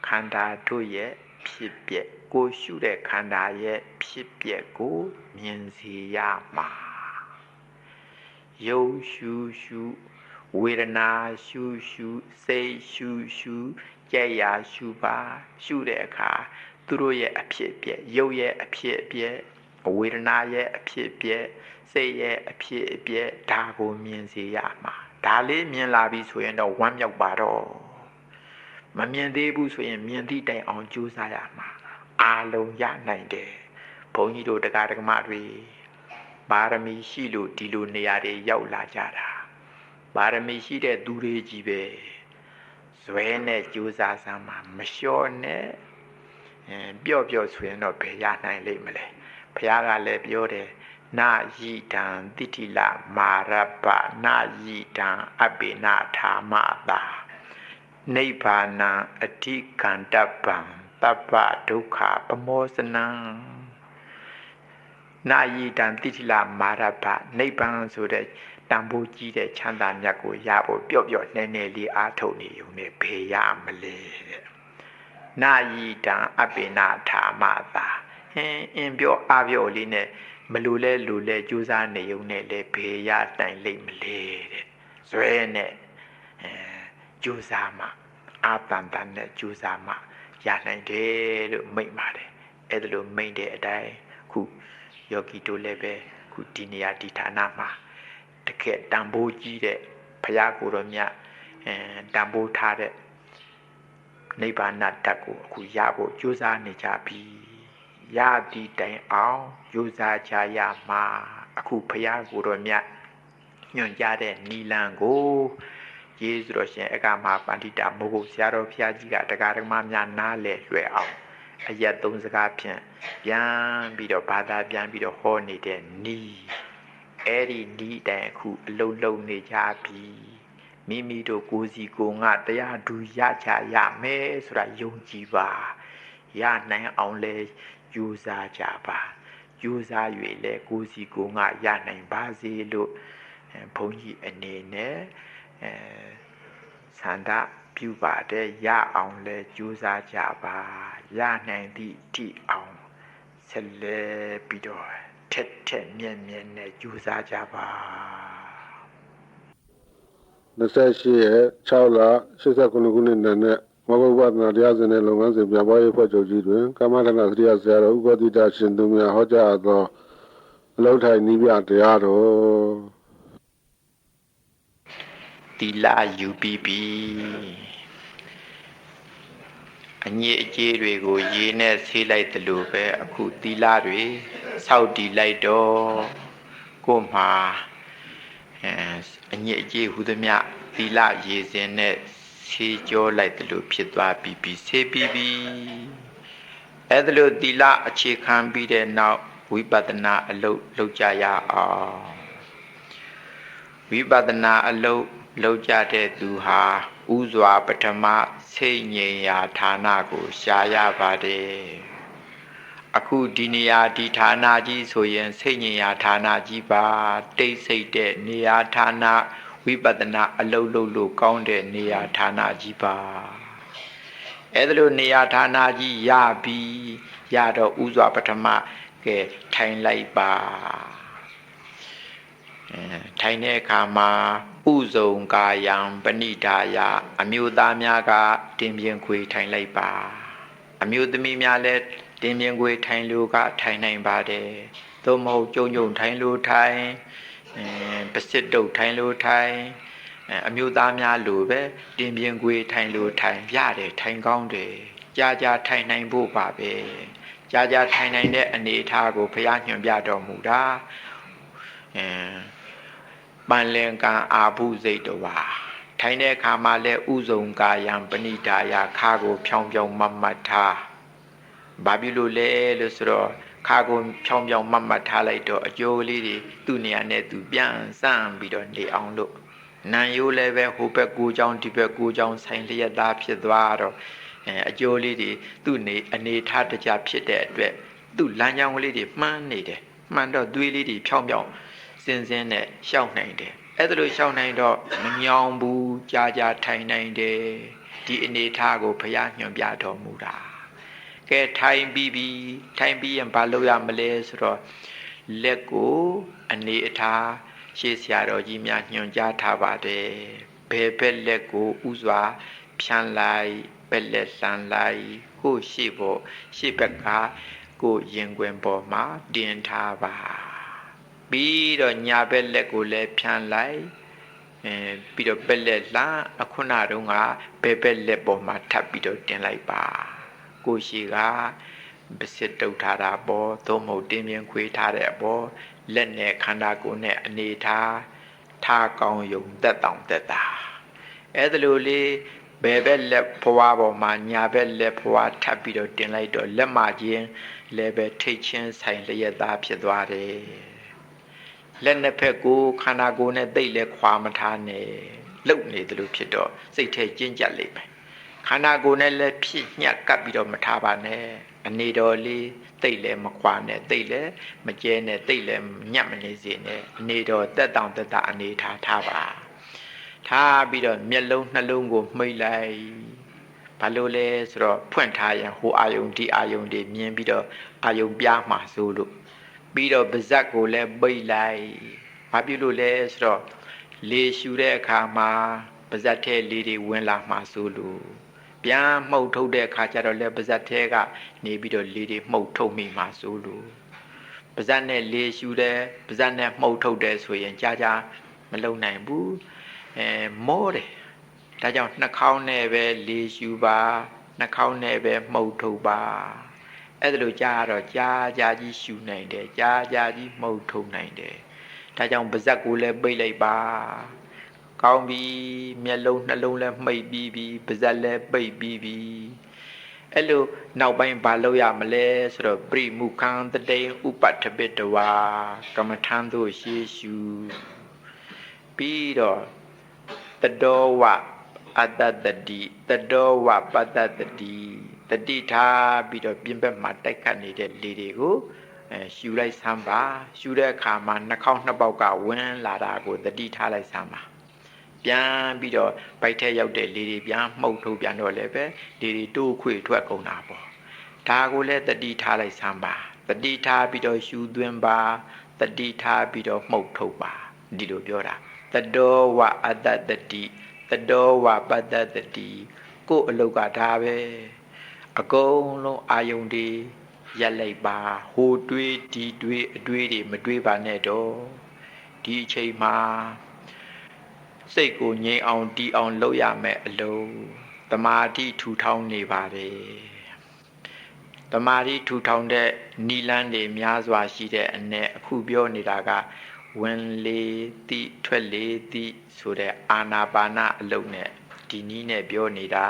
ခန္ဓာတို့ရဲ့ဖြစ်ပျက်ကိုရှုတဲ့ခန္ဓာရဲ့ဖြစ်ပျက်ကိုမြင်စေရမှာယုံရှုရှုဝေဒနာရှုရှုစိတ်ရှုရှုကြက်ရာရှုပါရှုတဲ့အခါသူတို့ရဲ့အဖြစ်အပျက်ရုပ်ရဲ့အဖြစ်အပျက်ဝေဒနာရဲ့အဖြစ်အပျက်စိတ်ရဲ့အဖြစ်အပျက်ဒါကိုမြင်စေရမှာဒါလေးမြင်လာပြီဆိုရင်တော့ဝမ်းမြောက်ပါတော့မမြင်သေးဘူးဆိုရင်မြင်သည့်တိုင်အောင်ကြိုးစားရမှာအာလုံးရနိုင်တယ်ဘုန်းကြီးတို့တရားဓမ္မတွေပါရမီရှိလို့ဒီလိုနေရာတွေရောက်လာကြတာပါရမီရှိတဲ့သူတွေကြီးပဲဇွဲနဲ့ကြိုးစားစမ်းမှာမလျှော့နဲ့ပျော့ဆိုရင်တော့ဘယ်ရနိုင်လိမ့်မလဲဘုရားကလည်းပြောတယ်နာယိတံတိတိလမာရပ္ပနာယိတံအပိနာထာမတာနိဗ္ဗာနံအဓိကန္တပံတပ္ပဒုက္ခပမောစနံနာယိတံတိတိလမာရပ္ပနိဗ္ဗာန်ဆိုတဲ့တန်ဖိုးကြီးတဲ့ချမ်းသာမြတ်ကိုရဖို့ပျော့နဲနဲလေးအားထုတ်နေုံနဲ့ဘယ်ရမလဲနာယိတံအပိနာထာမတာအင်းပြောအားပြောလေးနဲ့မလူလဲကြိုးစားနေုံနဲ့လေဘယ်ရတိုင်လိမ့်မလဲတဲ့ဇွဲနဲ့ကြိုးစားမှအာတန်တန်နဲ့ကြိုးစားမှရနိုင်တယ်လို့မိန့်ပါတယ်အဲ့ဒါလို့မိန့်တဲ့အတိုင်းခုယောဂီတို့လည်းပဲခုဒီနေရာဒီဌာနမှာတကယ်တန်ဖိုးကြီးတဲ့ဘုရားကိုယ်တော်မြတ်တန်ဖိုးထားတဲ့နိဗ္ဗာန်ဓာတ်ကိုအခုရဖို့ကြိုးစားနေကြပြီရသည့်တိုင်အောင်ကြိုးစားကြရမှာအခုဘုရားကိုယ်တော်မြတ်ညွှန်ကြားတဲ့နီလန်ကိုယေရှုတော်ရှင်အကမဟာပန္တိတာမိုးကုတ်ဆရာတော်ဘုရားကြီးကတရားဓမ္မများနားလည်လွယ်အောင်အရက်သုံးစကားဖြင့်ပြန်ပြီးတော့ဘာသာပြန်ပြီးတော့ဟောနေတဲ့နီအဲ့ဒီနီတိုင်အခုအလုံးလုံးနေကြပြီမိမိတို့ကိုယ်စီကိုယ်ငါတရားဓုရချရမယ်ဆိုတာယုံကြည်ပါရနိုင်အောင်လဲယူစားကြပါယူစား၍လဲကိုယ်စီကိုယ်ငါရနိုင်ပါစေလို့ဘုန်းကြီးအနေနဲ့ဆန္ဒပြုပါတယ်ရအောင်လဲကြိုးစားကြပါရနိုင်သည့်ထိအောင်ဆက်လက်ပြီးတော့ထက်မြက်နဲ့ကြိုးစားကြပါ28ရက်6လ89ခုနှစ်နဲ့မဘုဝဒနာတရားစဉ်နဲ့လုပ်ငန်းစဉ်ပြန်ပွားရေးဖွဲ့ချုပ်ကြီးတွင်ကမ္မထနာစရိယဆရာတော်ဥပတိတာရှင်သူများဟောကြားသောအလုံးထိုင်နိဗ္ဗာန်တရားတော်တီလာ UPP အညစ်အကြေးတွေကိုရေနဲ့ဆေးလိုက်တယ်လို့ပဲအခုတီလာတွေစောက်တီလိုက်တော့ကို့မှာအညစ်အကြေးဟူသမျှတီလာရေစင်နဲ့ဆေးကြောလိုက်တယ်လို့ဖြစ်သွားပြီးဆေးပြီးအဲ့ဒါလို့တီလာအခြေခံပြီးတဲ့နောက်ဝိပဿနာအလုပ်လုပ်ကြရအောင်ဝိပဿနာအလုပ်လုပ်ကြတဲ့သူဟာဥစွာပထမစိတ်ငြိမ်ရာဌာနကိုရှားရပါတယ်အခုဒီနေရာဒီဌာနကြီးဆိုရင်စိတ်ငြိမ်ရာဌာနကြီးပါတိတ်ဆိတ်တဲ့နေရာဌာန ဝိပဿနာအလုံးလုံးလို့ကောင်းတဲ့နေရာဌာနကြီးပါအဲ့ဒါလိုနေရာဌာနကြီးရပြီးရတော့ဥစွာပထမကဲထိုင်လိုက်ပါထိုင်တဲ့အခါမှာဥဇုံကာယံပဏိဒါယအမျိုးသားများကတင်းပြင်းခွေထိုင်လိုက်ပါအမျိုးသမီးများလည်းတင်းပြင်းခွေထိုင်လို့ကထိုင်နိုင်ပါတယ်သို့မဟုတ်ကြုံကြုံထိုင်လို့ထိုင်ပစစ်တုတ်ထိုင်လို့ထိုင်အမျိုးသားများလိုပဲတင်းပြင်းခွေထိုင်လို့ထိုင်ရတယ်ထိုင်ကောင်းတယ်ကြာကြာထိုင်နိုင်ဖို့ပါပဲကြာကြာထိုင်နိုင်တဲ့အနေအထားကိုဘုရားညွှန်ပြတော်မူတာပန်လင်ကံအာဘုစိတ်တော်ပါထိုင်တဲ့အခါမှာလဲဥဇုံကာယံပဏိဒါယခါကိုဖြောင်းဖြောင်းမမတ်ထားဘာဖြစ်လို့လဲလို့ဆိုတော့ခါကိုဖြောင်းဖြောင်းမမတ်ထားလိုက်တော့အကျိုးလေးတွေသူ့နေရာနဲ့သူပြန်စမ်းပြီးတော့နေအောင်လို့နံရိုးလည်းပဲဟိုဘက်ကိုချောင်းဒီဘက်ကိုချောင်းဆိုင်လျက်သားဖြစ်သွားတော့အကျိုးလေးတွေသူ့နေအနေထားတကြဖြစ်တဲ့အတွက်သူ့လမ်းကြောင်းကလေးတွေမှန်းနေတယ်မှန်တော့သွေးလေးတွေဖြောင်းဖြောင်းစင်စင်နဲ့ရှောက်နိုင်တယ်အဲ့ဒါလိုရှောက်နိုင်တော့မညောင်ဘူးကြာကြာထိုင်နိုင်တယ်ဒီအနေထားကိုဘုရားညွှန်ပြတော်မူတာကဲထိုင်ပြီးထိုင်ပြီးရင်ဘာလုပ်ရမလဲဆိုတော့လက်ကိုအနေအထားရှေးဆရာတော်ကြီးများညွှန်ကြားထားပါတယ်ဘယ်ဘက်လက်ကိုဥစွာဖြန်းလိုက်ဘက်လက်လှမ်းလိုက်ကိုရှေ့ပေါ်ရှေ့ဘက်ကကိုရင်ခွင်ပေါ်မှာတင်ထားပါပြီးတော့ညာဘက်လက်ကိုလည်းဖြန်းလိုက်ပြီးတော့ဘက်လက်လှမ်းအခုနတုန်းကဘယ်ဘက်လက်ပေါ်မှာထပ်ပြီးတော့တင်လိုက်ပါကိုရှိကပစစ်တုတ်ထားတာပေါ့သို့မဟုတ်တင်းပြင်းခွေးထားတဲ့အပေါ်လက်နဲ့ခန္ဓာကိုယ်နဲ့အနေထားကောင်းယုံသက်တောင်သက်တာအဲ့ဒါလိုလေးဘယ်ဘက်လက်ဖွားပေါ်မှာညာဘက်လက်ဖွားထပ်ပြီးတော့တင်လိုက်တော့လက်မချင်းလည်းပဲထိတ်ချင်းဆိုင်လျက်သားဖြစ်သွားတယ်လက်နှစ်ဖက်ကိုခန္ဓာကိုယ်နဲ့သိလဲခွာမထားနဲ့လှုပ်နေတယ်လို့ဖြစ်တော့စိတ်ထဲကျဉ်းကြပ်လိမ့်မယ်ခန္ဓာကိုယ်နဲ့လည်းဖြစ်ညက်ကပ်ပြီးတော့မထားပါနဲ့အနေတော်လေးသိလဲမခွာနဲ့သိလဲမကျဲနဲ့သိလဲညက်မနေစေနဲ့အနေတော်တက်တောင်တက်တာအနေထားပါထားပြီးတော့မျက်လုံးနှလုံးကိုမှိတ်လိုက်ဘာလို့လဲဆိုတော့ဖွင့်ထားရင်ဟိုအာယုံဒီအာယုံတွေမြင်ပြီးတော့အာယုံပြားမှာဆိုလို့ပြီးတော့ပါးစပ်ကိုလည်းပိတ်လိုက်ဘာဖြစ်လို့လဲဆိုတော့လေရှူတဲ့အခါမှာပါးစပ်ထဲလေတွေဝင်လာမှာဆိုလို့ပြန်မှုတ်ထုတ်တဲ့အခါကျတော့လည်းပါးစပ်ထဲကနေပြီးတော့လေတွေမှုတ်ထုတ်မိမှာဆိုလို့ပါးစပ်နဲ့လေရှူတဲ့ပါးစပ်နဲ့မှုတ်ထုတ်တယ်ဆိုရင်ကြာမလုံနိုင်ဘူးမောတယ်ဒါကြောင့်နှာခေါင်းနဲ့ပဲလေရှူပါနှာခေါင်းနဲ့ပဲမှုတ်ထုတ်ပါအဲ့ဒါလိုကြာတော့ကြာကြီးရှူနိုင်တယ်ကြာကြီးမှုတ်ထုတ်နိုင်တယ်ဒါကြောင့်ပါးစပ်ကိုလည်းပိတ်လိုက်ပါကောင်းပြီမျက်လုံးနှလုံးလည်းမှိတ်ပြီးပြီပါးစပ်လည်းပိတ်ပြီးပြီအဲ့လိုနောက်ပိုင်းဘာလုပ်ရမလဲဆိုတော့ပရိမုခံတတိဥပတ္ထပိတဝါကမ္မထံသို့ရှေးရှုပြီးတော့တတောဝအတ္တတတိတတောဝပတ္တတတိတတိထားပြီးတော့ပြင်ဘက်မှာတိုက်ခတ်နေတဲ့လေတွေကိုရှူလိုက်စမ်းပါရှူတဲ့အခါမှာနှာခေါင်းနှစ်ပေါက်ကဝင်လာတာကိုတတိထားလိုက်စမ်းပါပြန်ပြီးတော့ဗိုက်ထဲရောက်တဲ့လေတွေပြန်မှုတ်ထုတ်ပြန်တော့လည်းပဲလေတွေတိုးခွေထွက်ကုန်တာပေါ့ဒါကိုလည်းတတိထားလိုက်စမ်းပါတတိထားပြီးတော့ရှူသွင်းပါတတိထားပြီးတော့မှုတ်ထုတ်ပါဒီလိုပြောတာတတောဝအတ္တတတိတတောဝပတ္တတတိကိုယ်အလုတ်ကဒါပဲအကုန်လုံးအာယုန်တွေရက်လိုက်ပါဟိုတွေးဒီတွေးအတွေးတွေမတွေးပါနဲ့တော့ဒီအချိန်မှာစိတ်ကိုငြိမ်အောင်တီးအောင်လုပ်ရမယ်အလုံးတမာတိထူထောင်နေပါတယ်တမာတိထူထောင်တဲ့နီလန်းတွေများစွာရှိတဲ့အ내အခုပြောနေတာကဝင်လေတိထွက်လေတိဆိုတဲ့အာနာပါနအလုံးနဲ့ဒီနည်းနဲ့ပြောနေတာ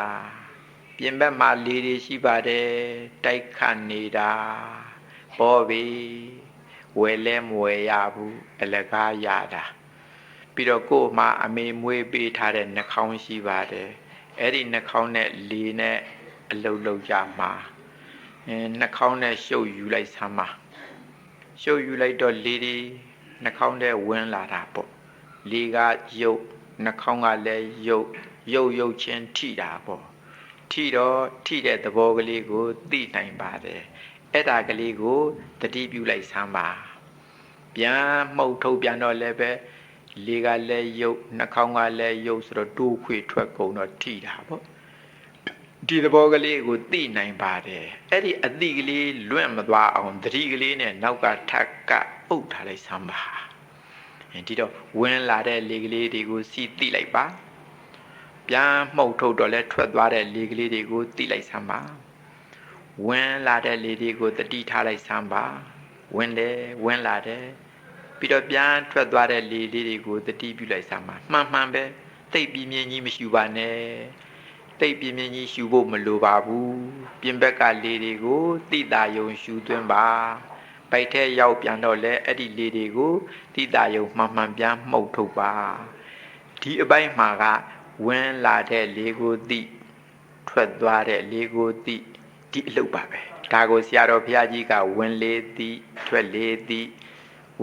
ပြင်ဘက်မှာလေတွေရှိပါတယ်တိုက်ခတ်နေတာပေါ်ပြီဝယ်လဲမဝယ်ရဘူးအလကားရတာပြီးတော့ကိုယ်မှာအမေမွေးပေးထားတဲ့နှာခေါင်းရှိပါတယ်အဲ့ဒီနှာခေါင်းနဲ့လေနဲ့အလုံးလုံးကြမှာနှာခေါင်းနဲ့ရှုပ်ယူလိုက်စမ်းပါရှုပ်ယူလိုက်တော့လေတွေနှာခေါင်းထဲဝင်လာတာပေါ့လေကရုပ် နှာခေါင်းကလည်းရုပ်ချင်းထိတာပေါ့ထိတဲ့သဘောကလေးကိုသိနိုင်ပါတယ်အဲ့ဒါကလေးကိုတတိပြုလိုက်စမ်းပါပြန်မှုတ်ထုတ်ပြန်တော့လည်းပဲလေကလည်းရုပ်နှာခေါင်းကလည်းရုပ်ဆိုတော့တိုးခွေထွက်ကုန်တော့ထိတာပေါ့ဒီသဘောကလေးကိုသိနိုင်ပါတယ်အဲ့ဒီအသိကလေးလွင့်မသွားအောင်တတိကလေးနဲ့နောက်ကထပ်ကအုပ်ထားလိုက်စမ်းပါဒီတော့ဝင်လာတဲ့လေကလေးတွေကိုစီသိလိုက်ပါပြန်မှုတ်ထုတ်တော့လဲထွက်သွားတဲ့လေကလေးတွေကိုသိလိုက်စမ်းပါဝင်လာတဲ့လေတွေကိုတတိထားလိုက်စမ်းပါဝင်လာတယ်ပြီးတော့ပြန်ထွက်သွားတဲ့လေလေးတွေကိုတတိပြုလိုက်စမ်းပါမှန်ပဲတိတ်ပြင်းပြင်းကြီးမရှိပါနဲ့တိတ်ပြင်းပြင်းကြီးရှူဖို့မလိုပါဘူးပြင်ဘက်ကလေတွေကိုတိတာယုံရှူသွင်းပါပိုက်ထဲရောက်ပြန်တော့လဲအဲ့ဒီလေတွေကိုတိတာယုံမှန်ပြန်မှုတ်ထုတ်ပါဒီအပိုင်းမှာကဝင်လာတဲ့လေကိုသိထွက်သွားတဲ့လေကိုသိဒီအလုပ်ပါပဲဒါကိုဆရာတော်ဘုရားကြီးကဝင်လေသိထွက်လေသိ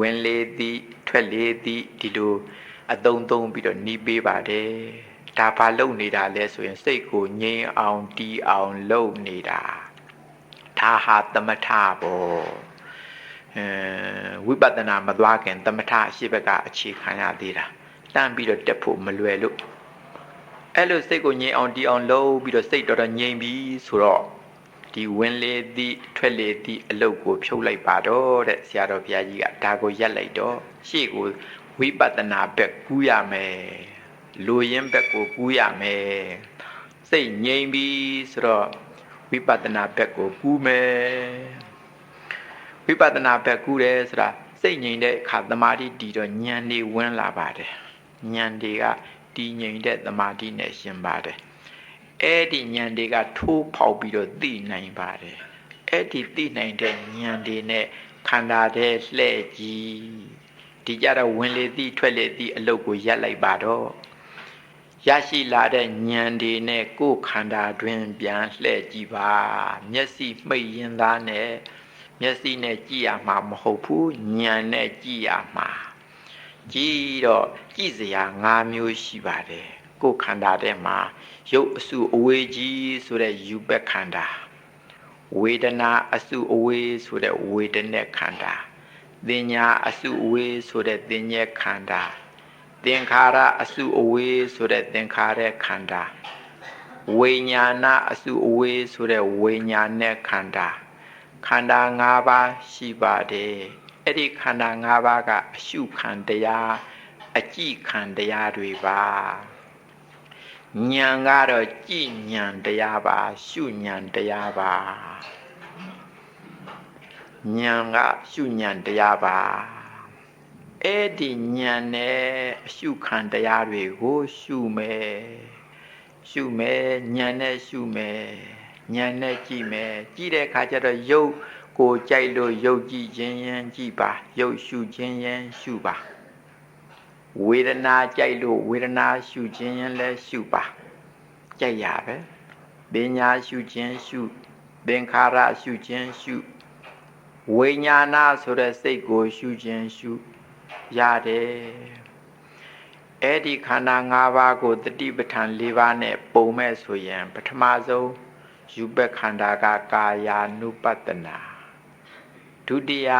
ဝင်လေသိထွက်လေသိဒီလိုအသုံးသုံးပြီးတော့နှီးပေးပါတယ်ဒါဘာလုပ်နေတာလဲဆိုရင်စိတ်ကိုငြိမ်အောင်တီးအောင်လုပ်နေတာဒါဟာသမထပေါ့ဝိပဿနာမသွားခင်သမထအရှိဘက်ကအခြေခံရသေးတာတန်းပြီးတော့တက်ဖို့မလွယ်လို့အဲ့လိုစိတ်ကိုငြိမ်အောင်တီးအောင်လုပ်ပြီးတော့စိတ်တော်ငြိမ်ပြီးဆိုတော့ဒီဝင်လေသည်ထွက်လေသည်အလုတ်ကိုဖြုတ်လိုက်ပါတော့တဲ့ဆရာတော်ဘုရားကြီးကဒါကိုရက်လိုက်တော့ရှေ့ကိုဝိပဿနာဘက်ကူးရမယ်လူရင်းဘက်ကိုကူးရမယ်စိတ်ငြိမ်ပြီးဆိုတော့ဝိပဿနာဘက်ကိုကူးမယ်ဝိပဿနာဘက်ကူးတယ်ဆိုတာစိတ်ငြိမ်တဲ့အခါသမာဓိတည်တော့ဉာဏ်တွေဝင်လာပါတယ်ဉာဏ်တွေကတည်ငြိမ်တဲ့သမာဓိနဲ့ရှင်ပါတယ်အဲ့ဒီဉာဏ်တွေကထိုးဖောက်ပြီးတော့သိနိုင်ပါတယ်အဲ့ဒီသိနိုင်တဲ့ဉာဏ်တွေနဲ့ခန္ဓာတဲ့လှဲ့ကြည့်ဒီကြတော့ဝင်လေသည်ထွက်လေသည်အလုတ်ကိုရက်လိုက်ပါတော့ရရှိလာတဲ့ဉာဏ်တွေနဲ့ကိုယ်ခန္ဓာတွင်ပြန်လှဲ့ကြည့်ပါမျက်စိမှိတ်ရင်သားနဲ့မျက်စိနဲ့ကြည့်ရမှာမဟုတ်ဘူးဉာဏ်နဲ့ကြည့်ရမှာကြည့်တော့ကြည့်စရာ၅မျိုးရှိပါတယ်ကိုယ်ခန္ဓာထဲမှာရုပ်အစုအဝေးကြီးဆိုတဲ့ယူပက်ခန္ဓာဝေဒနာအစုအဝေးဆိုတဲ့ဝေဒနာခန္ဓာသင်ညာအစုအဝေးဆိုတဲ့သင်ညေခန္ဓာသင်္ခါရအစုအဝေးဆိုတဲ့သင်္ခါရခန္ဓာဝိညာဏအစုအဝေးဆိုတဲ့ဝိညာဏခန္ဓာခန္ဓာ၅ပါးရှိပါတယ်အဲ့ဒီခန္ဓာ၅ပါးကအရှုခံတရားအကြည့်ခံတရားတွေပါဉာဏ်ကတော့ကြည်ဉာဏ်တရားပါရှုဉာဏ်တရားပါဉာဏ်ကရှုဉာဏ်တရားပါအဲ့ဒီဉာဏ်နဲ့အရှုခံတရားတွေကိုရှုမယ်ဉာဏ်နဲ့ရှုမယ်ဉာဏ်နဲ့ကြည့်မယ်ကြည့်တဲ့အခါကျတော့ရုပ်ကိုကြိုက်လို့ရုပ်ကြည့်ခြင်းရင်ကြည့်ပါရုပ်ရှုခြင်းရင်ရှုပါဝေဒနာကြိုက်လို့ဝေဒနာရှုခြင်းရင်လည်းရှုပါကြိုက်ရပဲပညာရှုခြင်းရှုသင်္ခါရရှုခြင်းရှုဝိညာဏဆိုတဲ့စိတ်ကိုရှုခြင်းရှုရတယ်အဲ့ဒီခန္ဓာ၅ပါးကိုတတိပဋ္ဌာန်၄ပါးနဲ့ပုံမဲ့ဆိုရင်ပထမဆုံးယူပခန္ဓာကကာယာနုပတ္တနာဒုတိယ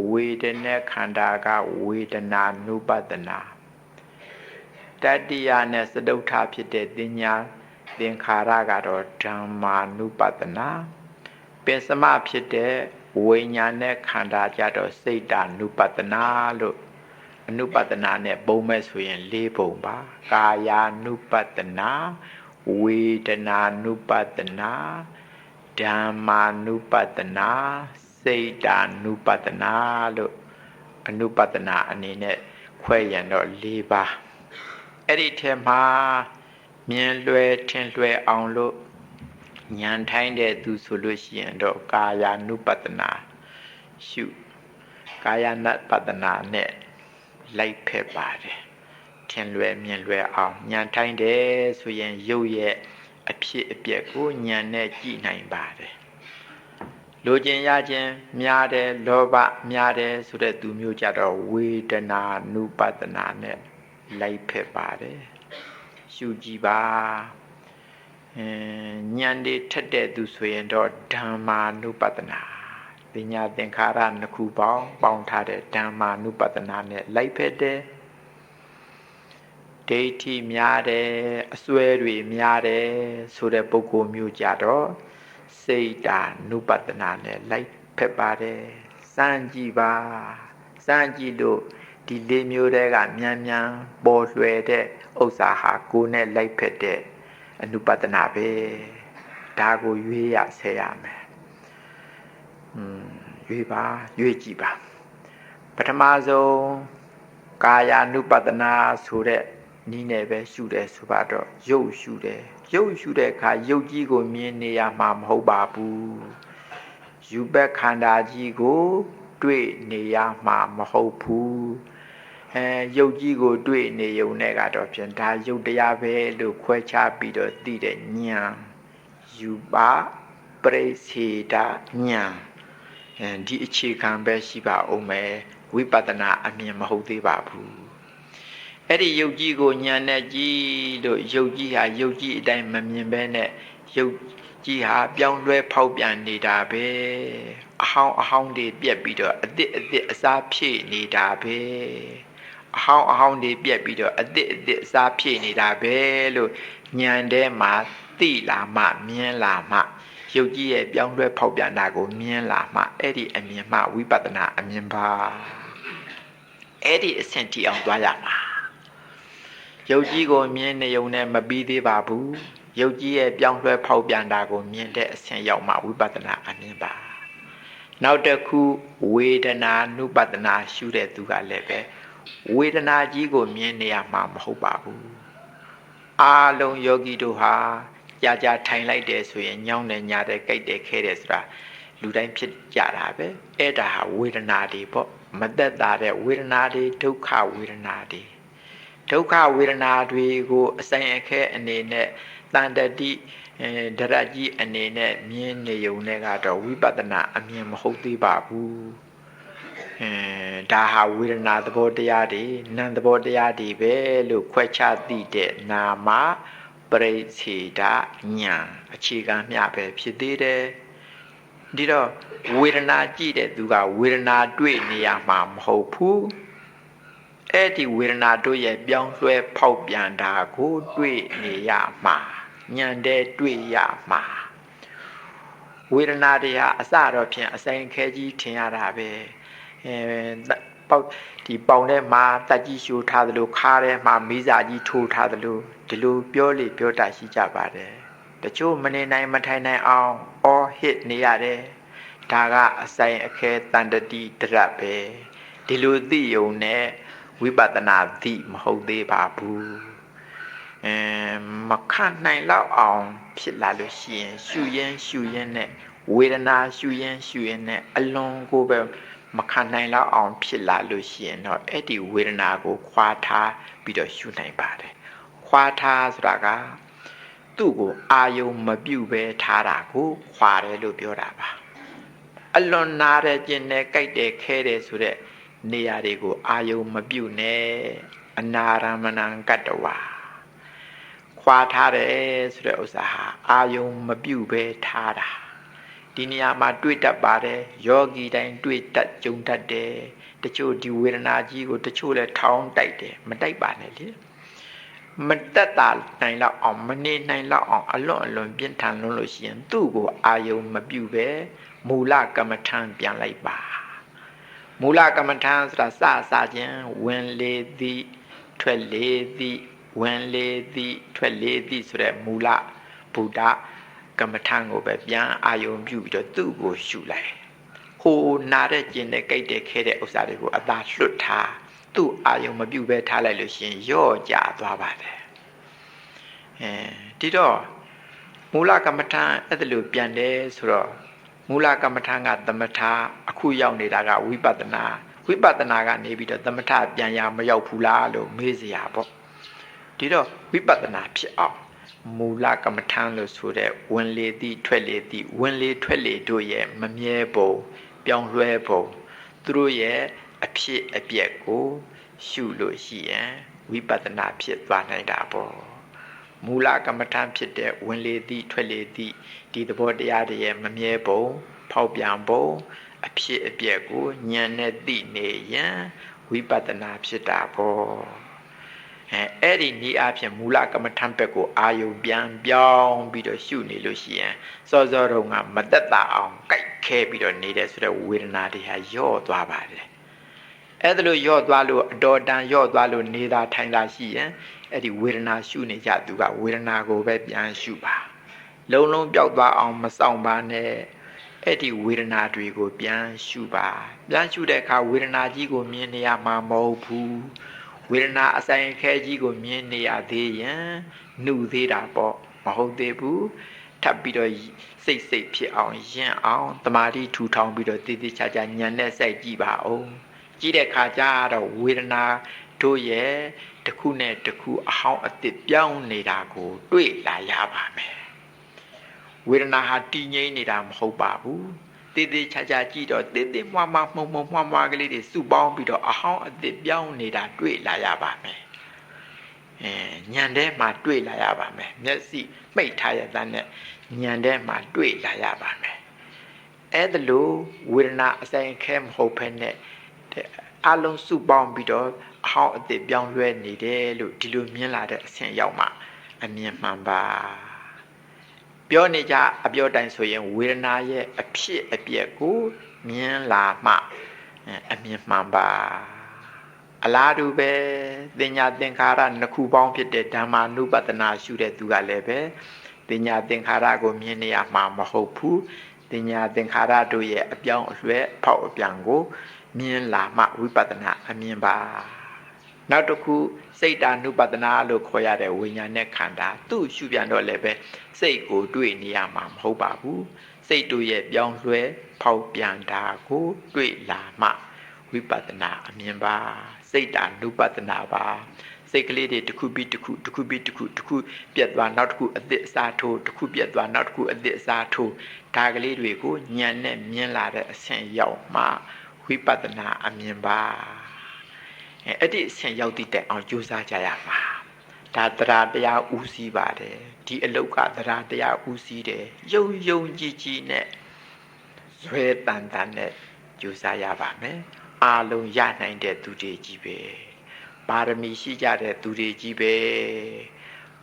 ဝေဒနာခန္ဓာကဝေဒနာနုပတ္တနာတတိယနဲ့စတုထဖြစ်တဲ့သင်ညာသင်္ခါရကတော့ဓမ္မာနုပတ္တနာပင်စမဖြစ်တဲ့ဝိညာဉ်နဲ့ခန္ဓာကြတော့စိတ်တာနုပတ္တနာလို့အနုပတ္တနာနဲ့ပုံမဲ့ဆိုရင်၄ပုံပါကာယာနုပတ္တနာဝေဒနာနုပတ္တနာဓမ္မာနုပတ္တနာစိတ်တာနုပတ္တနာလို့အနုပတ္တနာအနေနဲ့ခွဲရင်တော့၄ပါးအဲ့ဒီထဲမှာမြင်လွယ်ထင်လွယ်အောင်လို့ဉာဏ်ထိုင်းတဲ့သူဆိုလို့ရှိရင်တော့ကာယာနုပတ္တနာရှုကာယနပတ္တနာနဲ့လိုက်ဖက်ပါတယ်ထင်လွယ်မြင်လွယ်အောင်ဉာဏ်ထိုင်းတယ်ဆိုရင်ရုပ်ရဲ့အဖြစ်အပျက်ကိုဉာဏ်နဲ့ကြည့်နိုင်ပါတယ်လိုချင်ရခြင်းများတယ်လောဘများတယ်ဆိုတဲ့သူမျိုးကြတော့ဝေဒနာနုပတ္တနာနဲ့ လိုက်ဖက်ပါတယ်ရှုကြည့်ပါဉာဏ်တွေထက်တဲ့သူဆိုရင်တော့ဓမ္မာနုပတနာပညာသင်္ခါရနှစ်ခုပေါင်းထားတဲ့ဓမ္မာနုပတနာနဲ့လိုက်ဖက်တဲ့ဒိဋ္ဌိများတယ်အစွဲတွေများတယ်ဆိုတဲ့ပုဂ္ဂိုလ်မျိုးကြတော့စိတ်တာနုပတနာနဲ့လိုက်ဖက်ပါတယ်စမ်းကြည့်ပါစမ်းကြည့်လို့ဒီလေးမျိုးတည်းကမြန်ပေါ်လွယ်တဲ့ဥစ္စာဟာကိုယ်နဲ့လိုက်ဖက်တဲ့အနုပတနာပဲဒါကိုရွေးရဆဲရမယ်ရွေးပါရွေးကြည့်ပါပထမဆုံးကာယ ानु ပတနာဆိုတဲ့နီးနဲ့ပဲရှုတယ်ဆိုပါတော့ရုပ်ရှုတယ်ရုပ်ရှုတဲ့အခါရုပ်ကြီးကိုမြင်နေရမှာမဟုတ်ပါဘူးယူဘက်ခန္ဓာကြီးကိုတွေ့နေရမှာမဟုတ်ဘူးရုပ်ကြီးကိုတွေ့နေုံနဲ့ကတော့ဖြင့်ဒါရုပ်တရားပဲလို့ခွဲခြားပြီးတော့သိတဲ့ဉာဏ်ယူပါပရိစေတဉာဏ်ဒီအခြေခံပဲရှိပါအောင်မယ်ဝိပဿနာအမြင်မဟုတ်သေးပါဘူးအဲ့ဒီရုပ်ကြီးကိုဉာဏ်နဲ့ကြည့်လို့ရုပ်ကြီးဟာရုပ်ကြီးအတိုင်းမမြင်ဘဲနဲ့ရုပ်ကြီးဟာပြောင်းလဲဖောက်ပြန်နေတာပဲအဟောင်းတွေပြက်ပြီးတော့အသစ်အစားဖြည့်နေတာပဲအဟောင်းတွေပြက်ပြီးတော့အသစ်အစားဖြည့်နေတာပဲလို့ဉာဏ်ထဲမှာသိလာမှမြင်လာမှရုပ်ကြီးရဲ့ပြောင်းလဲဖောက်ပြန်တာကိုမြင်လာမှအဲ့ဒီအမြင်မှဝိပဿနာအမြင်ပါအဲ့ဒီအဆင့်ထိအောင်သွားရမှာရုပ်ကြီးကိုမြင်နေုံနဲ့မပြီးသေးပါဘူးရုပ်ကြီးရဲ့ပြောင်းလဲဖောက်ပြန်တာကိုမြင်တဲ့အဆင့်ရောက်မှဝိပဿနာအမြင်ပါနောက်တစ်ခုဝေဒနာနုပတနာရှုတဲ့သူကလည်းပဲဝေဒနာကြီးကိုမြင်နေရမှာမဟုတ်ပါဘူးအာလုံးယောဂီတို့ဟာကြာထိုင်လိုက်တယ်ဆိုရင်ညောင်းတယ်ညာတယ်ကြိုက်တယ်ခဲတယ်ဆိုတာလူတိုင်းဖြစ်ကြတာပဲအဲ့ဒါဟာဝေဒနာတွေပေါ့မသက်သာတဲ့ဝေဒနာတွေဒုက္ခဝေဒနာတွေဒုက္ခဝေဒနာတွေကိုအဆိုင်အခဲအနေနဲ့တန်တတိဒရကြီးအနေနဲ့မြင်နေုံနဲ့ကတော့ဝိပဿနာအမြင်မဟုတ်သေးပါဘူးဒါဟာဝေဒနာသဘောတရားတွေနာမ်သဘောတရားတွေပဲလို့ခွဲခြားသိတဲ့နာမပရိစေတဉာဏ်အခြေခံမျှပဲဖြစ်သေးတယ်ဒီတော့ဝေဒနာကြည့်တဲ့သူကဝေဒနာတွေ့နေရမှာမဟုတ်ဘူးအဲ့ဒီဝေဒနာတို့ရဲ့ပြောင်းလဲဖောက်ပြန်တာကိုတွေ့နေရမှာဉာဏ်တဲ့တွေ့ရမှာဝေဒနာတွေဟာအစတော့ဖြင့်အဆိုင်ခဲကြီးထင်ရတာပဲဒီပေါင်ထဲမှာတက်ကြီးရှိုးထားသလိုခါးထဲမှာမီးစာကြီးထိုးထားသလိုဒီလိုပြောလေပြောတာရှိကြပါတယ်တချို့မနေနိုင်မထိုင်နိုင်အောင်အော်ဟစ်နေရတယ်ဒါကအဆိုင်အခဲတန်တတိတရပဲဒီလိုသိုံနဲ့ဝိပဿနာသိမဟုတ်သေးပါဘူးမခံနိုင်လောက်အောင်ဖြစ်လာလို့ရှိရင်ရှုရင်နဲ့ဝေဒနာရှုရင်နဲ့အလွန်ကိုပဲမခံနိုင်လောက်အောင်ဖြစ်လာလို့ရှိရင်တော့အဲ့ဒီဝေဒနာကိုခွာထားပြီးတော့ရှုနိုင်ပါတယ်ခွာထားဆိုတာကသူ့ကိုအာယုံမပြုတ်ပဲထားတာကိုခွာတယ်လို့ပြောတာပါအလွန်နာတဲ့ကျင်နဲ့ကြိုက်တယ်ခဲတယ်ဆိုတဲ့နေရာတွေကိုအာယုံမပြုတ်နဲ့အနာရမဏံကတ္တဝါခွာထားတယ်ဆိုတဲ့ဥစ္စာဟာအာယုံမပြုတ်ပဲထားတာဒီနေရာမှာတွေ့တတ်ပါတယ်ယောဂီတိုင်းတွေ့တတ်ကြုံတတ်တယ်တချို့ဒီဝေဒနာကြီးကိုတချို့လည်းထောင်းတိုက်တယ်မတိုက်ပါနဲ့လေမတက်တာနိုင်လောက်အောင်မနေနိုင်လောက်အောင်အလွန်ပြင်းထန်လွန်းလို့ရှိရင်သူ့ကိုအာယုံမပြုတ်ပဲမူလကမ္မထံပြန်လိုက်ပါမူလကမ္မထံဆိုတာစခြင်းဝင်လေသည်ထွက်လေသည်ဝင်လေသည်ထွက်လေသည်ဆိုတဲ့မူလဗုဒ္ဓကမ္မထံကိုပဲပြန်အာယုံပြုပြီးတော့သူ့ကိုရှုလိုက်ဟိုနာတဲ့ကျင်တဲ့ကြိုက်တဲ့ခဲတဲ့ဥစ္စာတွေကိုအသာလွတ်ထားသူ့အာယုံမပြုတ်ပဲထားလိုက်လို့ရှိရင်ရော့ကျသွားပါတယ်ဒီတော့မူလကမ္မထံအဲ့ဒါလိုပြန်တယ်ဆိုတော့မူလကမ္မထံကသမထအခုရောက်နေတာကဝိပဿနာကနေပြီးတော့သမထပြန်ရမရောက်ဘူးလားလို့မေးစရာပေါ့ဒီတော့ဝိပဿနာဖြစ်အောင်မူလကမ္မထံလို့ဆိုတဲ့ဝင်လေသည်ထွက်လေသည်ဝင်လေထွက်လေတို့ရဲ့မမြဲပုံပြောင်းလဲပုံသူတို့ရဲ့အဖြစ်အပျက်ကိုရှုလို့ရှိရင် ဝိပဿနာဖြစ်သွားနိုင်တာပေါ့မူလကမ္မထဖြစ်တဲ့ဝင်လေသည့်ထွက်လေသည့်ဒီသဘောတရားတွေရဲ့မမြဲပုံဖောက်ပြန်ပုံအဖြစ်အပျက်ကိုဉာဏ်နဲ့သိနေရင်ဝိပဿနာဖြစ်တာပေါ့အဲ့ဒီနည်းအားဖြင့်မူလကမ္မထဘက်ကိုအာယုံပြန်ပြောင်းပြီးတော့ရှုနေလို့ရှိရင်စောစောတုန်းကမသက်သာအောင်ကြိုက်ခဲပြီးတော့နေတဲ့ဆိုတဲ့ဝေဒနာတွေဟာယော့သွားပါတယ်အဲ့ဒါလို့ယော့သွားလို့အတော်တန်ယော့သွားလို့နေတာထိုင်တာရှိရင်အဲ့ဒီဝေဒနာရှုနေကြသူကဝေဒနာကိုပဲပြန်ရှုပါလုံးလုံးပျောက်သွားအောင်မဆောင်ပါနဲ့အဲ့ဒီဝေဒနာတွေကိုပြန်ရှုပါပြန်ရှုတဲ့အခါဝေဒနာကြီးကိုမြင်နေရမှာမဟုတ်ဘူးဝေဒနာအဆိုင်ခဲကြီးကိုမြင်နေရသေးရင်နှုတ်သေးတာပေါ့မဟုတ်သေးဘူးထပ်ပြီးတော့စိတ်ဖြစ်အောင်ယဉ်အောင်တမာတိထူထောင်ပြီးတော့တည်တည်ချာချာညံနဲ့စိုက်ကြည့်ပါအောင်ကြည့်တဲ့အခါကျတော့ဝေဒနာတို့ရဲ့တစ်ခုနဲ့တစ်ခုအဟောင်းအသစ်ပြောင်းနေတာကိုတွေ့လာရပါမယ်ဝေဒနာဟာတည်ငြိမ်နေတာမဟုတ်ပါဘူးတည်တည်ချာချာကြည့်တော့တည်တည်မွားမွားမွားကလေးတွေစုပေါင်းပြီးတော့အဟောင်းအသစ်ပြောင်းနေတာတွေ့လာရပါမယ်ညံထဲမှာတွေ့လာရပါမယ်မျက်စိမှိတ်ထားရတဲ့နဲ့ညံထဲမှာတွေ့လာရပါမယ်အဲ့ဒါလို့ဝေဒနာအဆိုင်ခဲမဟုတ်ဘဲနဲ့အလုံးစုပေါင်းပြီးတော့အဟောင်းအသစ်ပြောင်းလဲနေတယ်လို့ဒီလိုမြင်လာတဲ့အဆင့်ရောက်မှအမြင်မှန်ပါပြောနေကြအပြောတိုင်းဆိုရင်ဝေဒနာရဲ့အဖြစ်အပျက်ကိုမြင်လာမှအမြင်မှန်ပါအလားတူပဲသင်ညာသင်္ခါရနှစ်ခုပေါင်းဖြစ်တဲ့ဓမ္မာနုပတနာရှုတဲ့သူကလည်းပဲသင်ညာသင်္ခါရကိုမြင်နေရမှာမဟုတ်ဘူးသင်ညာသင်္ခါရတို့ရဲ့အပြောင်းအလဲဖောက်အပြန်ကိုမြင်လာမှဝိပဿနာအမြင်ပါနောက်တစ်ခုစိတ်ဓာနုပဒနာလို့ခေါ်ရတဲ့ဝိညာဉ်နဲ့ခန္ဓာသူ့ရှုပြန်တော့လည်းပဲစိတ်ကိုတွေ့နေရမှာမဟုတ်ပါဘူးစိတ်တို့ရဲ့ပြောင်းလဲဖောက်ပြန်တာကိုတွေ့လာမှဝိပဿနာအမြင်ပါစိတ်ဓာနုပဒနာပါစိတ်ကလေးတွေတစ်ခုပြီးတစ်ခုပြတ်သွားနောက်တစ်ခုအသစ်အစားထိုးတစ်ခုပြတ်သွားနောက်တစ်ခုအသစ်အစားထိုးဒါကလေးတွေကိုဉာဏ်နဲ့မြင်လာတဲ့အဆင့်ရောက်မှဝိပဿနာအမြင်ပါအဲ့ဒီအဆင့်ရောက်သည့်တိုင်အောင်ကြိုးစားကြရမှာဒါတရားတရားဦးစီးပါတယ်ဒီအလုတ်ကတရားတရားဦးစီးတယ်ယုံကြည်နဲ့ဇွဲတန်နဲ့ကြိုးစားရပါမယ်အာလုံးရနိုင်တဲ့သူတွေကြီးပဲပါရမီရှိကြတဲ့သူတွေကြီးပဲ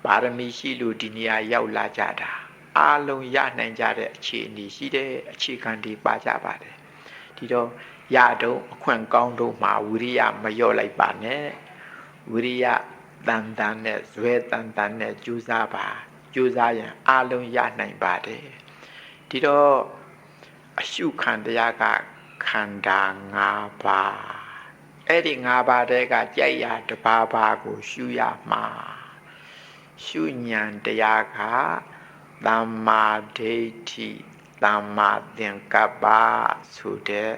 ပါရမီရှိလို့ဒီနေရာရောက်လာကြတာအာလုံးရနိုင်ကြတဲ့အခြေအနေရှိတဲ့အခြေခံတွေပါကြပါတယ်ဒီတော့ရတော့အခွင့်ကောင်းတော့မှာဝိရိယမလျော့လိုက်ပါနဲ့ဝိရိယတန်နဲ့ဇွဲတန်နဲ့ကြိုးစားပါကြိုးစားရင်အလုံးရနိုင်ပါတယ်ဒီတော့အရှုခံတရားကခန္ဓာ၅ပါးအဲ့ဒီ၅ပါးတည်းကကြိုက်ရာတစ်ပါးပါးကိုရှုရမှာရှုဉဏ်တရားကသမ္မာဒိဋ္ဌိသမ္မာသင်္ကပ္ပဆိုတဲ့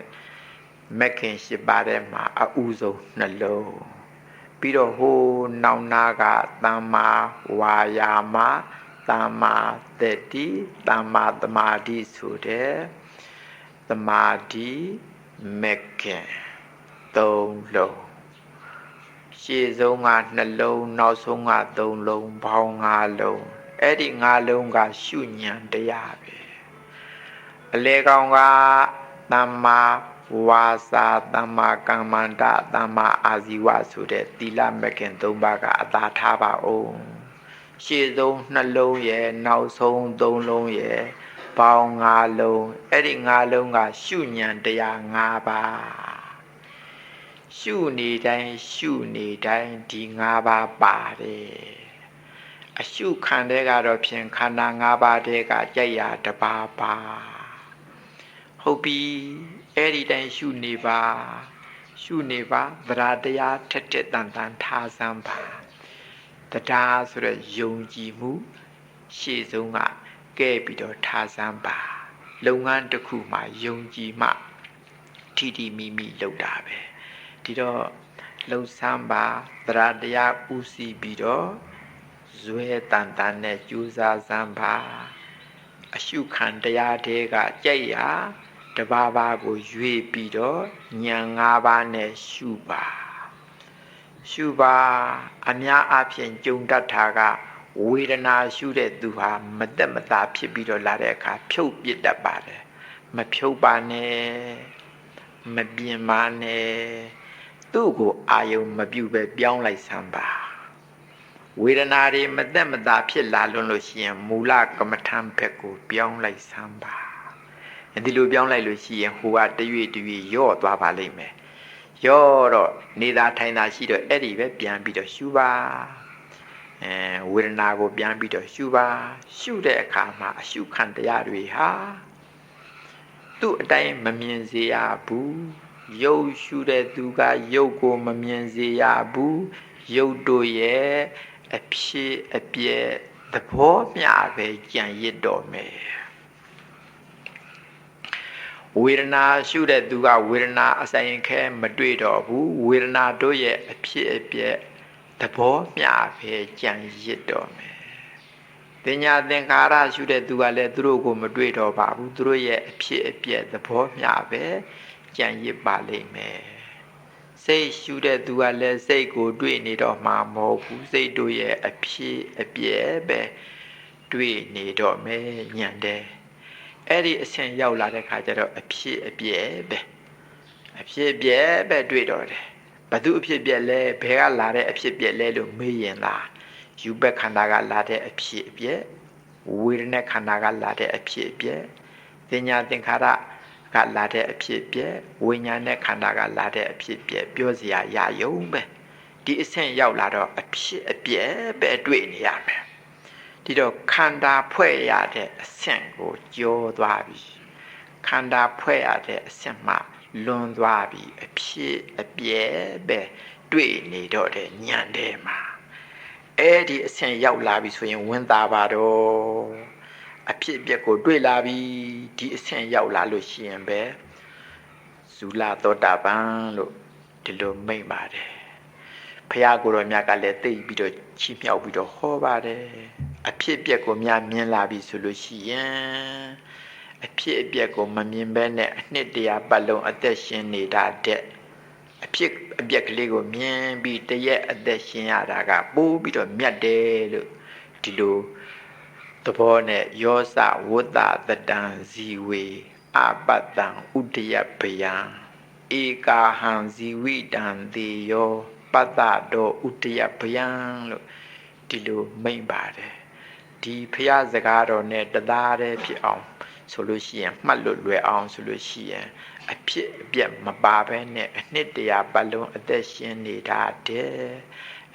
မက္ခင်ရှိပါတဲ့မှာအဥဆုံးနှလုံးပြီးတော့ဟိုနောက်နာကသမ္မာဝါယာမသမ္မာသတိသမ္မာသမာဓိဆိုတဲ့သမာဓိမက္ခင်သုံးလုံးရှေ့ဆုံးကနှလုံးနောက်ဆုံးကသုံးလုံးပေါင်း၅လုံးအဲ့ဒီ၅လုံးကရှုဉဏ်တရားပဲအလေကောင်ကသမ္မာဝါစာသမ္မာကမ္မန္တသမ္မာအာဇီဝဆိုတဲ့သီလမက္ခင်၃ပါးကအသာထားပါအောင်ရှေ့ဆုံးနှလုံးရဲ့နောက်ဆုံး၃လုံးရဲ့ပေါင်း၅လုံးအဲ့ဒီ၅လုံးကရှုဉဏ်တရား၅ပါးရှုနေတိုင်းဒီ၅ပါးပါတယ်အရှုခံတဲ့ကတော့ဖြင့်ခန္ဓာ၅ပါးတည်းကကြိုက်ရာတစ်ပါးပါဟုတ်ပြီအဲ့ဒီတိုင်းရှုနေပါသရတရားထက်တန်ထားစမ်းပါတရားဆိုရယုံကြည်မှုရှေ့ဆုံးကကဲပြီးတော့ထားစမ်းပါလုပ်ငန်းတစ်ခုမှာယုံကြည်မှထိမိလုပ်တာပဲဒီတော့လှုပ်ဆမ်းပါသရတရားဦးစီးပြီးတော့ဇွဲတန်နဲ့ကြိုးစားစမ်းပါအရှုခံတရားတွေကကြိုက်ရာတဘာဘာကိုရွေးပြီးတော့ဉာဏ်၅ပါးနဲ့ရှုပါ ရှုပါအများအားဖြင့်ကြုံတတ်တာကဝေဒနာရှုတဲ့သူဟာမသက်မသာဖြစ်ပြီးတော့လာတဲ့အခါဖြုတ်ပြစ်တတ်ပါတယ်မဖြုတ်ပါနဲ့မပြင်ပါနဲ့သူ့ကိုအာယုံမပြုတ်ပဲပြောင်းလိုက်စမ်းပါဝေဒနာတွေမသက်မသာဖြစ်လာလို့ရှိရင်မူလကမ္မထံဘက်ကိုပြောင်းလိုက်စမ်းပါဒီလိုပြောင်းလိုက်လို့ရှိရင်ဟိုကတရွေ့တရွေ့ယော့သွားပါလိမ့်မယ်ယော့တော့နေသာထိုင်သာရှိတော့အဲ့ဒီပဲပြန်ပြီးတော့ရှုပါဝေဒနာကိုပြန်ပြီးတော့ရှုပါရှုတဲ့အခါမှာအရှုခံတရားတွေဟာသူ့အတိုင်းမမြင်စေရဘူးရုပ်ရှုတဲ့သူကရုပ်ကိုမမြင်စေရဘူးရုပ်တို့ရဲ့အဖြစ်အပျက်သဘောမျှပဲကြံရစ်တော်မယ်ဝေဒနာရှုတဲ့သူကဝေဒနာအဆိုင်ခဲမတွေ့တော့ဘူးဝေဒနာတို့ရဲ့အဖြစ်အပျက်သဘောမျှပဲကြံရစ်တော်မယ်တင်ညာသင်္ခါရရှုတဲ့သူကလည်းသူတို့ကိုမတွေ့တော့ပါဘူးသူတို့ရဲ့အဖြစ်အပျက်သဘောမျှပဲကြံရစ်ပါလိမ့်မယ်စိတ်ရှုတဲ့သူကလည်းစိတ်ကိုတွေ့နေတော့မှာမဟုတ်ဘူးစိတ်တို့ရဲ့အဖြစ်အပျက်ပဲတွေ့နေတော့မယ်ညံတယ်အဲ့ဒီအဆင့်ရောက်လာတဲ့ခါကျတော့အဖြစ်အပျက်ပဲအဖြစ်အပျက်ပဲတွေ့တော့တယ်ဘသူအဖြစ်အပျက်လဲဘယ်ကလာတဲ့အဖြစ်အပျက်လဲလို့မေးရင်လားယူဘက်ခန္ဓာကလာတဲ့အဖြစ်အပျက်ဝေဒနာခန္ဓာကလာတဲ့အဖြစ်အပျက်သင်ညာသင်္ခါရကလာတဲ့အဖြစ်အပျက်ဝိညာဉ်နဲ့ခန္ဓာကလာတဲ့အဖြစ်အပျက်ပြောစရာရယုံပဲဒီအဆင့်ရောက်လာတော့အဖြစ်အပျက်ပဲတွေ့နေရမယ်ဒီတော့ခန္ဓာဖွဲ့ရတဲ့အဆင့်ကိုကျော်သွားပြီခန္ဓာဖွဲ့ရတဲ့အဆင့်မှလွန်သွားပြီအဖြစ်အပျက်ပဲတွေ့နေတော့တဲ့ဉာဏ်ထဲမှာအဲ့ဒီအဆင့်ရောက်လာပြီဆိုရင်ဝင်သာပါတော့အဖြစ်အပျက်ကိုတွေ့လာပြီဒီအဆင့်ရောက်လာလို့ရှိရင်ပဲဇူလသောတာပန်လို့ဒီလိုမိန့်ပါတယ်ဘုရားကိုယ်တော်မြတ်ကလည်းသိပြီးတော့ချီးမြှောက်ပြီးတော့ဟောပါတယ်အဖြစ်အပျက်ကိုများမြင်လာပြီဆိုလို့ရှိရင်အဖြစ်အပျက်ကိုမမြင်ဘဲနဲ့အနှစ်တရာပတ်လုံးအသက်ရှင်နေတာတဲ့အဖြစ်အပျက်ကလေးကိုမြင်ပြီးတရက်အသက်ရှင်ရတာကပိုးပြီးတော့မြတ်တယ်လို့ဒီလိုသဘောနဲ့ယောစဝတ္တတတံဇီဝေအပတ္တံဥဒယဗယံဧကာဟံဇီဝိတံတေယောပတ္တတောဥဒယဗယံလို့ဒီလိုမိန့်ပါတယ်ဒီဖျားစကားတော်နဲ့တသားတည်းဖြစ်အောင်ဆိုလို့ရှိရင်မှတ်လို့လွယ်အောင်ဆိုလို့ရှိရင်အဖြစ်အပျက်မပါဘဲနဲ့အနှစ်တရာပတ်လုံးအသက်ရှင်နေတာတဲ့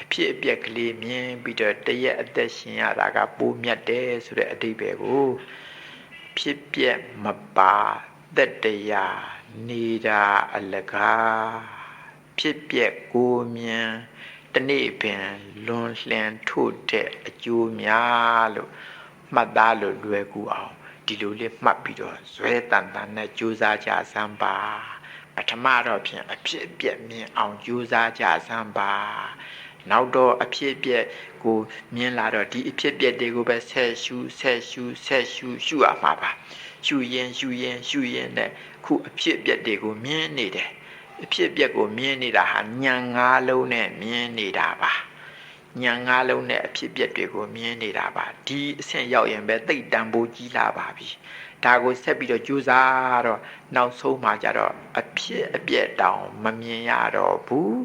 အဖြစ်အပျက်ကလေးမြင်ပြီးတော့တရက်အသက်ရှင်ရတာကပိုးမြတ်တယ်ဆိုတဲ့အဓိပ္ပာယ်ကိုဖြစ်ပျက်မပါသက်တရာနေတာအလကားဖြစ်ပျက်ကိုမြင်တနေ့ပင်လွန်လှန်ထို့တဲ့အကျိုးများလို့မှတ်သားလို့လွယ်ကူအောင်ဒီလိုလေးမှတ်ပြီးတော့ဇွဲတန်တန်နဲ့ကြိုးစားကြစမ်းပါပထမတော့ဖြင့်အဖြစ်အပျက်မြင်အောင်ကြိုးစားကြစမ်းပါနောက်တော့အဖြစ်အပျက်ကိုမြင်လာတော့ဒီအဖြစ်အပျက်တွေကိုပဲဆက်ရှုရမှာပါရှုရင်နဲ့ခုအဖြစ်အပျက်တွေကိုမြင်နေတယ်အဖြစ်အပျက်ကိုမြင်နေတာဟာဉာဏ်၅လုံးနဲ့မြင်နေတာပါဉာဏ်၅လုံးနဲ့အဖြစ်အပျက်တွေကိုမြင်နေတာပါဒီအဆင့်ရောက်ရင်ပဲသိတန်ဖိုးကြီးလာပါပြီဒါကိုဆက်ပြီးတော့ကြိုးစားတော့နောက်ဆုံးမှကြတော့အဖြစ်အပျက်တောင်မမြင်ရတော့ဘူး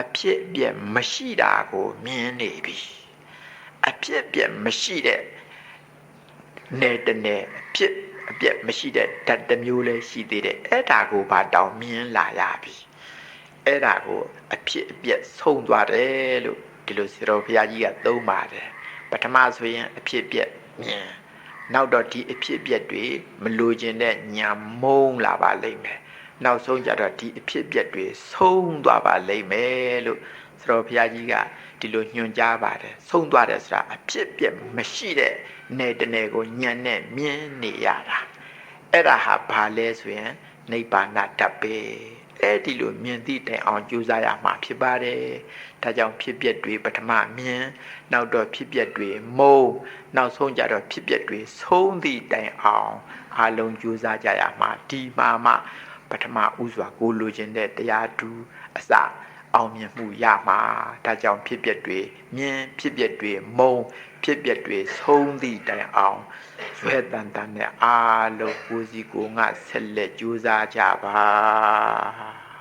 အဖြစ်အပျက်မရှိတာကိုမြင်နေပြီအဖြစ်အပျက်မရှိတဲ့နယ်တနယ်အဖြစ်အပျက်မရှိတဲ့ဓာတ်တစ်မျိုးလည်းရှိသေးတယ်အဲ့ဒါကိုဘာတောင်မြင်လာရပြီအဲ့ဒါကိုအဖြစ်အပျက်ဆုံးသွားတယ်လို့ဒီလိုဆရာတော်ဘုရားကြီးကသုံးပါတယ်ပထမဆိုရင်အဖြစ်အပျက်မြင်နောက်တော့ဒီအဖြစ်အပျက်တွေမလိုချင်တဲ့ညာမုန်းလာပါလိမ့်မယ်နောက်ဆုံးကြတော့ဒီအဖြစ်အပျက်တွေဆုံးသွားပါလိမ့်မယ်လို့ဆရာတော်ဘုရားကြီးကဒီလိုညွှန်ကြားပါတယ်ဆုံးသွားတယ်ဆိုတာအဖြစ်အပျက်မရှိတဲ့နယ်တနယ်ကိုညံနဲ့မြင်နေရတာအဲ့ဒါဟာဘာလဲဆိုရင်နိဗ္ဗာန်ဓာတ်ပဲအဲ့ဒီလိုမြင်သည့်တိုင်အောင်ကြိုးစားရမှာဖြစ်ပါတယ်ဒါကြောင့်ဖြစ်ပျက်တွေပထမမြင်နောက်တော့ဖြစ်ပျက်တွေမုန်းနောက်ဆုံးကြတော့ဖြစ်ပျက်တွေဆုံးသည့်တိုင်အောင်အလုံးကြိုးစားကြရမှာဒီမှာမှပထမဥစွာကိုလိုချင်တဲ့တရားတူအစ အောင်မြင်မှုရမှာဒါကြောင့်ဖြစ်ပျက်တွေမြင်ဖြစ်ပျက်တွေမုံဖြစ်ပျက်တွေဆုံးသည့်တိုင်အောင်ရွယ်တန်တန်နဲ့အားလုံးကိုစီကိုငါဆက်လက်ကြိုးစားကြပါ